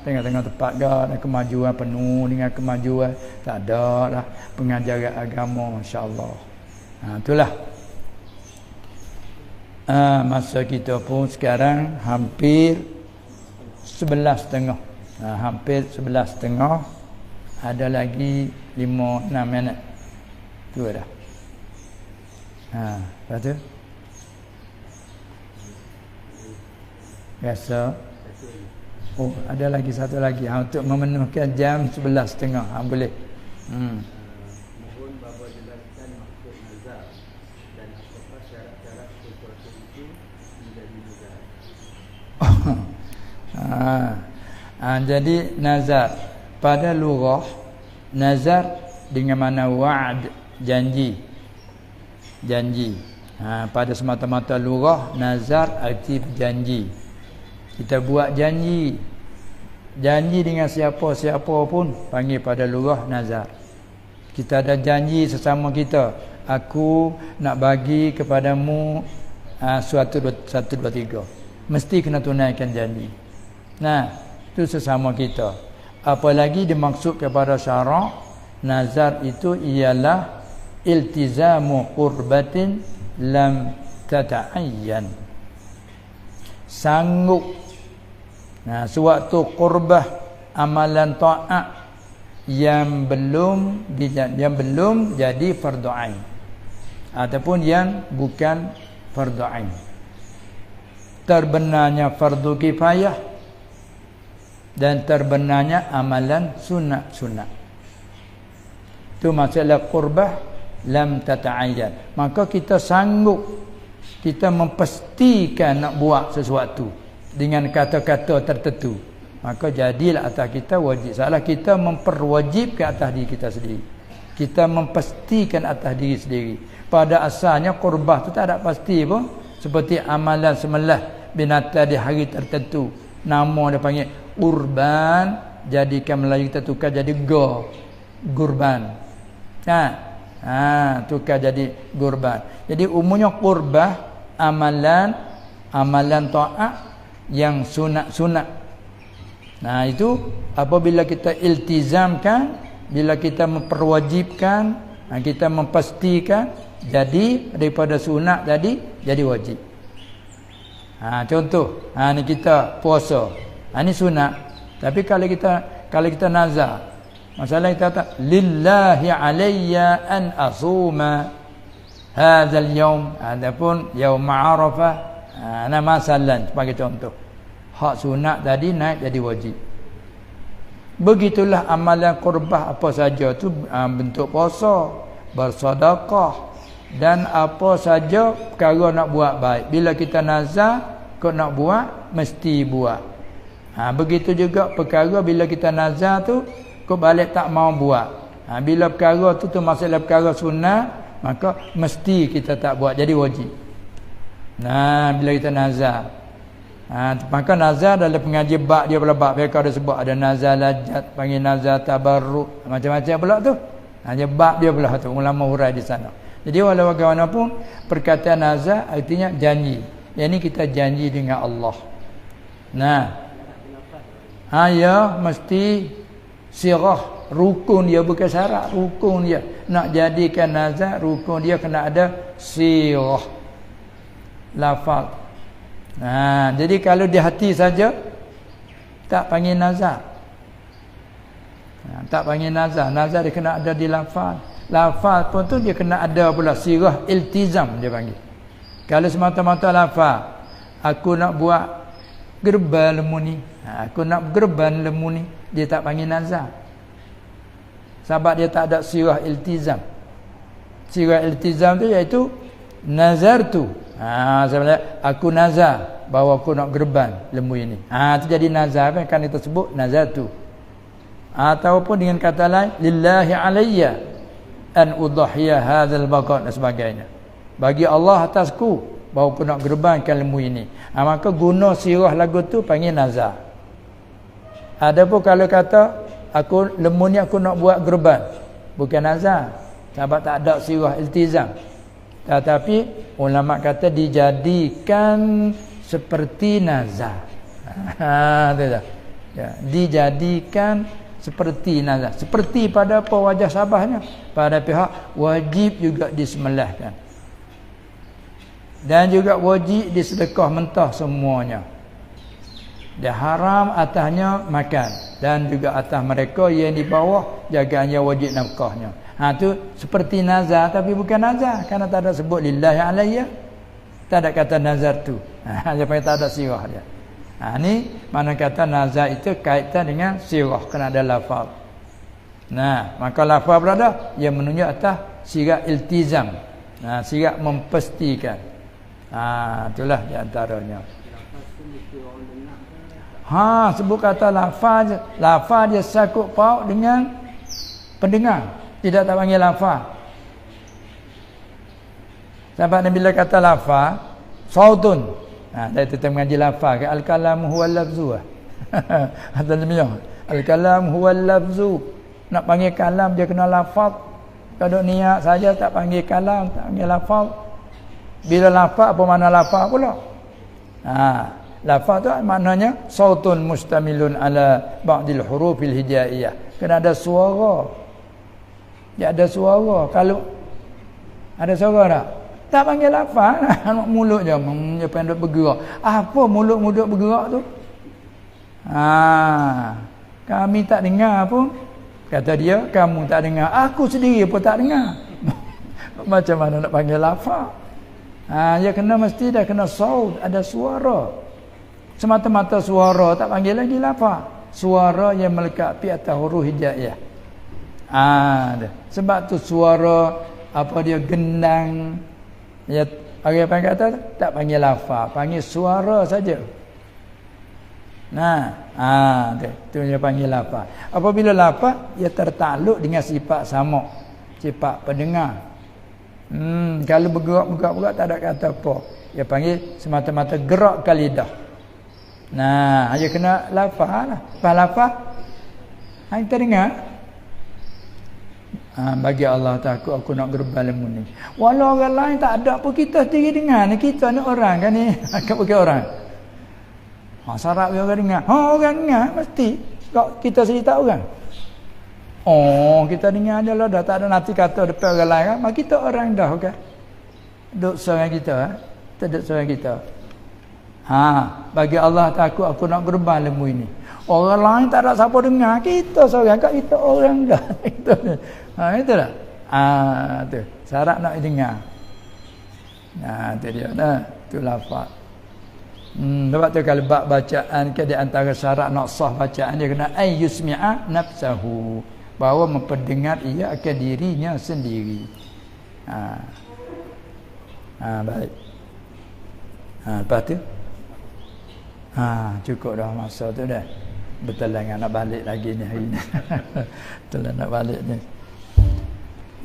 Tengah-tengah tempat ada kemajuan, penuh dengan kemajuan, tak ada lah pengajaran agama, insya-Allah. Itulah. Masa kita pun sekarang hampir 11.30. Hampir 11.30. Ada lagi 5-6 minit. Tu dah. Lepas tu biasa. Ada lagi satu lagi untuk memenuhkan jam 11.30. Boleh. Mohon Bapa jelaskan maksud nazar dan apakah syarat-syarat sesuatu itu menjadi nazar. Jadi nazar pada lughah, nazar dengan makna wa'd, janji. Pada semata-mata lughah, nazar arti janji. Kita buat janji dengan siapa-siapa pun panggil pada lughah nazar. Kita ada janji sesama kita, aku nak bagi kepadamu satu dua tiga. Mesti kena tunaikan janji. Nah, itu sesama kita. Apalagi dimaksud kepada syarak, nazar itu ialah iltizamu qurbatin lam tata'ayyan. Sanggup. Nah, sewaktu qurbah amalan ta'at yang belum jadi fardu ain ataupun yang bukan fardu ain. Terbenarnya fardu kifayah dan terbenarnya amalan sunat-sunat. Itu masalah qurbah lam tata'ayyan. Maka kita sanggup, kita memastikan nak buat sesuatu dengan kata-kata tertentu, maka jadilah atas kita wajib. Salah kita memperwajibkan atas diri kita sendiri. Kita memastikan atas diri sendiri. Pada asalnya qurbah tu tak ada pasti pun. Seperti amalan sembelih binatang di hari tertentu, nama dia panggil urban, jadikan Melayu kita tukar jadi gurban. Tukar jadi gurban. Jadi umumnya qurbah amalan taat yang sunat-sunat. Nah, itu apabila kita iltizamkan, bila kita memperwajibkan, kita memastikan, jadi daripada sunat jadi wajib. Contoh, ni kita puasa. Ni sunat. Tapi kalau kita nazar, masalah kita kata lillahi alayya an asuma hadzal yaum, adapun yaum Arafah, nama masalah sebagai contoh. Hak sunat tadi naik jadi wajib. Begitulah amalan qurbah apa saja tu, bentuk puasa, bersedekah dan apa saja perkara nak buat baik. Bila kita nazar, kau nak buat mesti buat. Begitu juga perkara bila kita nazar tu kau balik tak mau buat. Bila perkara tu masalah perkara sunat, maka mesti kita tak buat, jadi wajib. Bila kita nazar, maka nazar dalam pengaji bab dia pula, bab mereka ada sebut ada nazar lajat, panggil nazar tabarruk, macam-macam pula tu. Hanya bab dia pula tu, ulama hurai di sana. Jadi walau bagaimanapun perkataan nazar artinya janji. Yang ni kita janji dengan Allah. Ya mesti sirah, rukun dia, bukan syarat, rukun dia. Nak jadikan nazar, rukun dia kena ada sirah, lafaz. Jadi kalau di hati saja tak panggil nazar. Tak panggil nazar. Nazar dia kena ada di lafaz. Lafaz pun tu dia kena ada pula sirah iltizam dia panggil. Kalau semata-mata lafaz, aku nak buat gerban lemu ni, aku nak gerban lemu ni, dia tak panggil nazar. Sebab dia tak ada sirah iltizam. Sirah iltizam tu iaitu nazar tu. Sebenarnya aku nazar bahawa aku nak gerban lembu ini. Itu jadi nazar kan kita sebut nazar tu. Ataupun dengan kata lain, lillahi alayya an udhiya hadzal baqar dan sebagainya. Bagi Allah atasku bahawa aku nak gerbankan lembu ini. Maka guna sirah lagu tu panggil nazar. Adapun kalau kata aku lembu ni aku nak buat gerban, bukan nazar. Sebab tak ada sirah iltizam. Tetapi ulama kata dijadikan seperti nazar. Dijadikan seperti nazar. Seperti pada apa wajah sabahnya, pada pihak wajib juga disembelihkan. Dan juga wajib disedekah mentah semuanya. Dia haram atasnya makan, dan juga atas mereka yang di bawah jagaannya wajib nafkahnya. Tu seperti nazar tapi bukan nazar, kerana tak ada sebut lillahi alayya, tak ada kata nazar tu. Dia panggil tak ada sirah dia. Ni mana kata nazar itu kaitan dengan sirah, kena ada lafaz. Maka lafaz berada yang menunjuk atas sirah iltizam. Sirah memastikan. Itulah di antaranya. Sebut kata lafaz, lafaz dia sakut paut dengan pendengar. Tidak tak panggil lafaz. Sebab bila kata lafaz, sautun. Dari kita mengaji lafaz, al-kalam huwa al-lafzu. Al-kalam huwa al-lafzu. Nak panggil kalam dia kena lafaz. Kalau niat saja tak panggil kalam, tak panggil lafaz. Bila lafaz apa makna lafaz pula? Lafaz tu maknanya sautun mustamilun ala ba'dil hurufil hijaiyah. Kena ada suara. Dia ada suara. Kalau ada suara tak? Tak panggil lafaz, mulut je. Dia pandai bergerak. Apa mulut-mulut bergerak tu? Kami tak dengar pun. Kata dia, kamu tak dengar. Aku sendiri pun tak dengar. Macam mana nak panggil lafaz? Dia kena mesti dah kena saut, ada suara. Semata-mata suara tak panggil lagi lafaz. Suara yang melekat di atas huruf hijaiyah. Sebab tu suara apa dia gendang. Ya, orang panggil kata tak panggil lafaz, panggil suara saja. Tu dia panggil lafaz. Apabila lafaz ia tertakluk dengan sifat sama, sifat pendengar. Kalau bergerak tak ada kata apa. Dia panggil semata-mata gerakkan lidah. Dia kena lafaz lah. Lafaz kita dengar. Bagi Allah takut aku nak gerbal ilmu ni. Walau orang lain tak ada pun kita sendiri dengar ni. Kita ni orang kan ni. Akan pakai orang. Syarat orang dengar. Orang dengar mesti. Kita sendiri tak orang. Kita dengar je lah dah. Tak ada nanti kata depan orang lain kan. Maka kita orang dah kan. Duduk seorang kita. Kita duduk seorang kita. Bagi Allah takut aku nak gerbal ilmu ini. Orang lain tak ada siapa dengar. Kita seorang kat kita orang dah. Itulah. Tu. Syarat nak dengar. Tu dia dah. Tu lafaz. Sebab tu kalau bab bacaan ke di antara syarat nak sah bacaan dia kena ayyusmi'a nafsahu. Bahawa memperdengar ia akan dirinya sendiri. Baik. Lepas tu cukup dah masa tu dah. Betul lah nak balik lagi ni hari ni. Betul lah nak balik ni.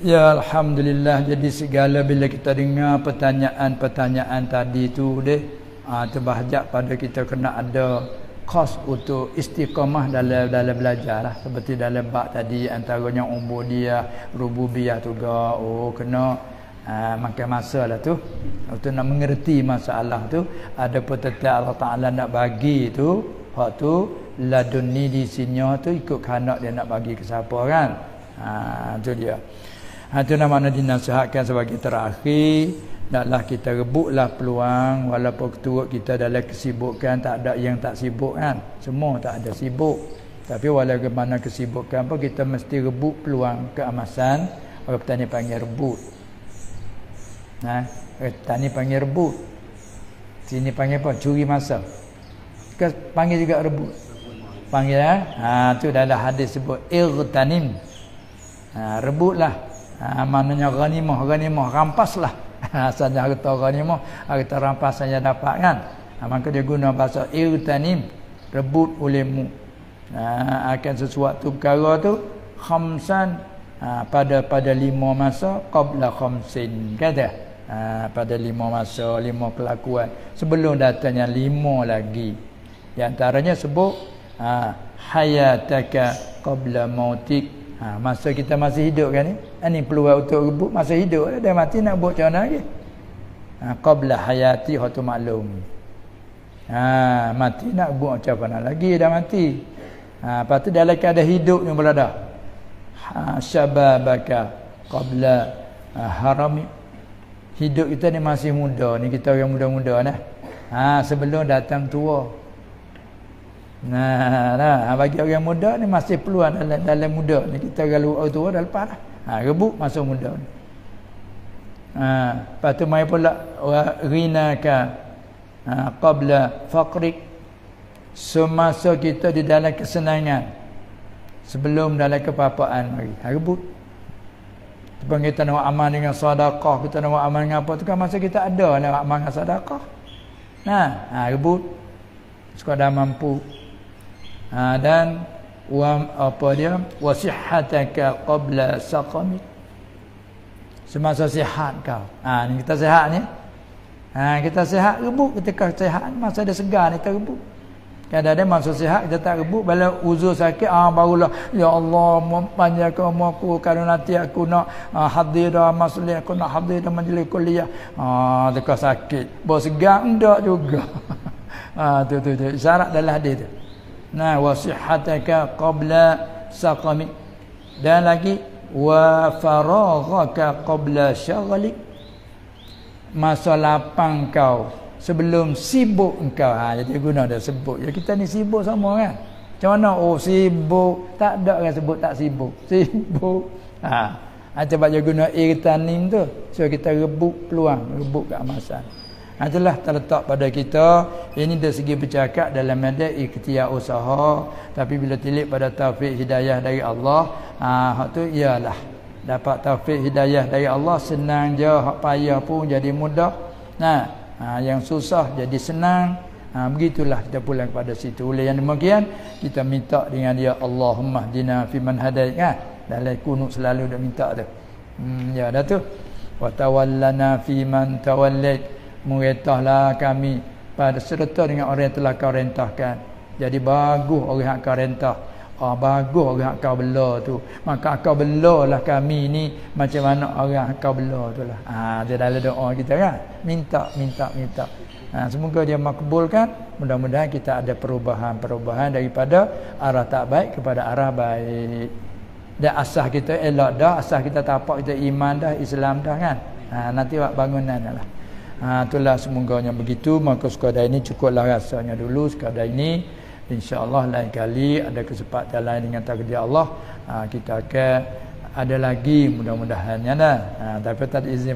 Ya Alhamdulillah. Jadi segala bila kita dengar pertanyaan-pertanyaan tadi tu deh, terbahajak pada kita kena ada khas untuk istiqamah dalam belajar lah. Seperti dalam bab tadi antaranya ubudiyah, rububiyah juga. Kena makan masa lah tu untuk nak mengerti masalah tu. Ada pun tetap Allah Ta'ala nak bagi tu, hak tu ladunni di sini tu ikut kanak dia nak bagi ke siapa kan. Tu dia. Itu namanya dinasihatkan sebagai terakhir. Naklah kita rebutlah peluang. Walaupun turut kita dalam kesibukan, tak ada yang tak sibuk kan. Semua tak ada sibuk. Tapi walaupun mana kesibukan pun kita mesti rebut peluang keemasan. Orang petani panggil rebut. Petani panggil rebut. Sini panggil apa? Curi masa. Kita panggil juga rebut. Panggil tu dalam hadis sebut irtanim. Rebutlah. Maknanya ghanimah rampaslah. Asalnya harta ghanimah, harta rampasan yang dapat kan. Maka dia guna bahasa irtanim, rebut olehmu. Akan sesuatu perkara tu khamsan, pada 5 masa qabla khamsin kata. Pada 5 masa, 5 kelakuan sebelum datangnya 5 lagi. Di antaranya sebut hayataka qabla mautik. Masa kita masih hidup kan ni. Ini peluang untuk rebut masa hidup. Dah mati nak buat macam mana lagi? Qabla hayati hatu maklum. Mati nak buat macam mana lagi, dah mati. Lepas tu dalam keadaan hidup ni pula dah. Syababaka qabla harami. Hidup kita ni masih muda ni, kita orang muda-muda dah. Sebelum datang tua. Bagi orang muda ni masih peluang dalam muda ni. Kita kalau orang tua dah lepas dah. Rebut masa muda ni. Lepas tu mai pula ghinaka qabla faqrik. Semasa kita di dalam kesenangan sebelum dalam kepapaan mari. Rebut. Sebab kita nak amal dengan sedekah, kita nak amal dengan apa tu kan masa kita ada nak amal dengan sedekah. Rebut sekadar mampu. Dan wasihhataka qabla saqamik. Semasa sihat kau. Ni kita sihat ni. Kita sihat rebut ketika sihat, masa dia segar ni kita rebut. Kadang-kadang masa sihat kita tak rebut, bila uzur sakit barulah ya Allah panjangkan umurku kalau nanti aku nak hadir dalam majlis, aku nak hadir dalam majlis kuliah. Dekat sakit. Baru segar endak juga. Tu syarat dalam hadis tu. Nah, wasihataka qabla saqami. Dan lagi wa faraghaka qabla syaghalik. Masa lapang kau sebelum sibuk engkau. Jadi guna dah sebut. Ya kita ni sibuk sama kan. Macam mana? Sibuk. Tak ada orang sebut tak sibuk. Sibuk. Coba je guna irtanim tu. So kita rebut peluang, rebut keamasan. Itulah terletak pada kita. Ini dari segi bercakap dalam medan ikhtiar usaha. Tapi bila tilik pada taufik hidayah dari Allah, hak tu ialah dapat taufik hidayah dari Allah, senang je. Hak payah pun jadi mudah. Yang susah jadi senang. Begitulah kita pulang kepada situ. Oleh yang demikian kita minta dengan dia Allahumma hdina fiman hadait kan. Dalam kunut selalu dah minta tu. Ya dah tu. Wa tawallana fiman tawallait. Merintahlah kami pada serta dengan orang yang telah kau rentahkan. Jadi bagus orang yang kau rentah. Bagus orang yang kau bela tu. Maka kau belalah kami ni macam mana orang yang kau bela tu lah. Dia dalam doa kita kan. Minta. Semoga dia makbulkan. Mudah-mudahan kita ada perubahan daripada arah tak baik kepada arah baik. Dan asas kita elok dah, asas kita tapak kita iman dah, Islam dah kan. Nanti buat bangunan lah. Itulah semoganya begitu. Maka sekadar ini cukuplah rasanya dulu. Sekadar ini insya-Allah lain kali ada kesempatan lain dengan takdir Allah, kita akan ada lagi mudah-mudahannya dah. Tapi tak izin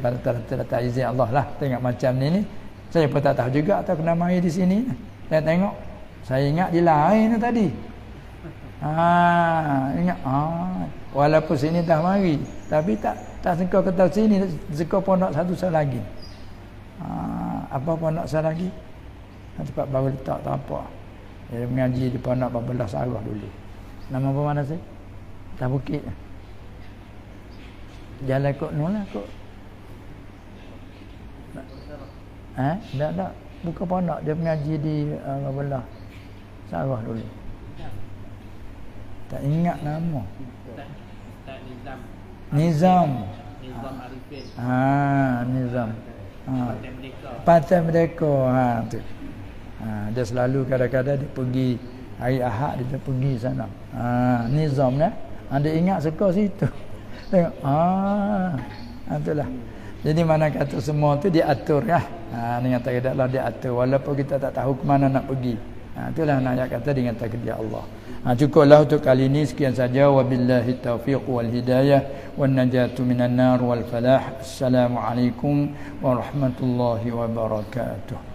tak izin Allah lah. Tengok macam ni saya pun tak tahu juga atau kena mari di sini. Saya tengok, saya ingat di lain tadi. Ingat walaupun sini dah mari, tapi tak sengkau kata sini, sengkau pondok satu saya lagi. Apa pondok saya lagi? Tempat baru letak tak apa. Dia mengaji di pondok 14 arah dulu. Nama apa mana sih? Tak bukit. Jalan kok nolah kok. Tak. Bukan pondok, dia mengaji di 14 Sarah dulu. Tak ingat nama. Nizam Arifin. Nizam. Pantai Merdeka. Tu. Dia selalu kadang-kadang dia pergi hari Ahad, dia pergi sana. Nizam dah. Dia ingat suka situ. Tengok. Itulah. Jadi mana kata semua tu diatur lah. Dengan takdir Allah diatur. Walaupun kita tak tahu ke mana nak pergi. Itulah nak kata dengan takdir Allah. Cukuplah untuk kali ini. Sekian saja. Wabillahi taufiq wal hidayah. Wan najatu minan nar wal falah. Assalamualaikum warahmatullahi wabarakatuh.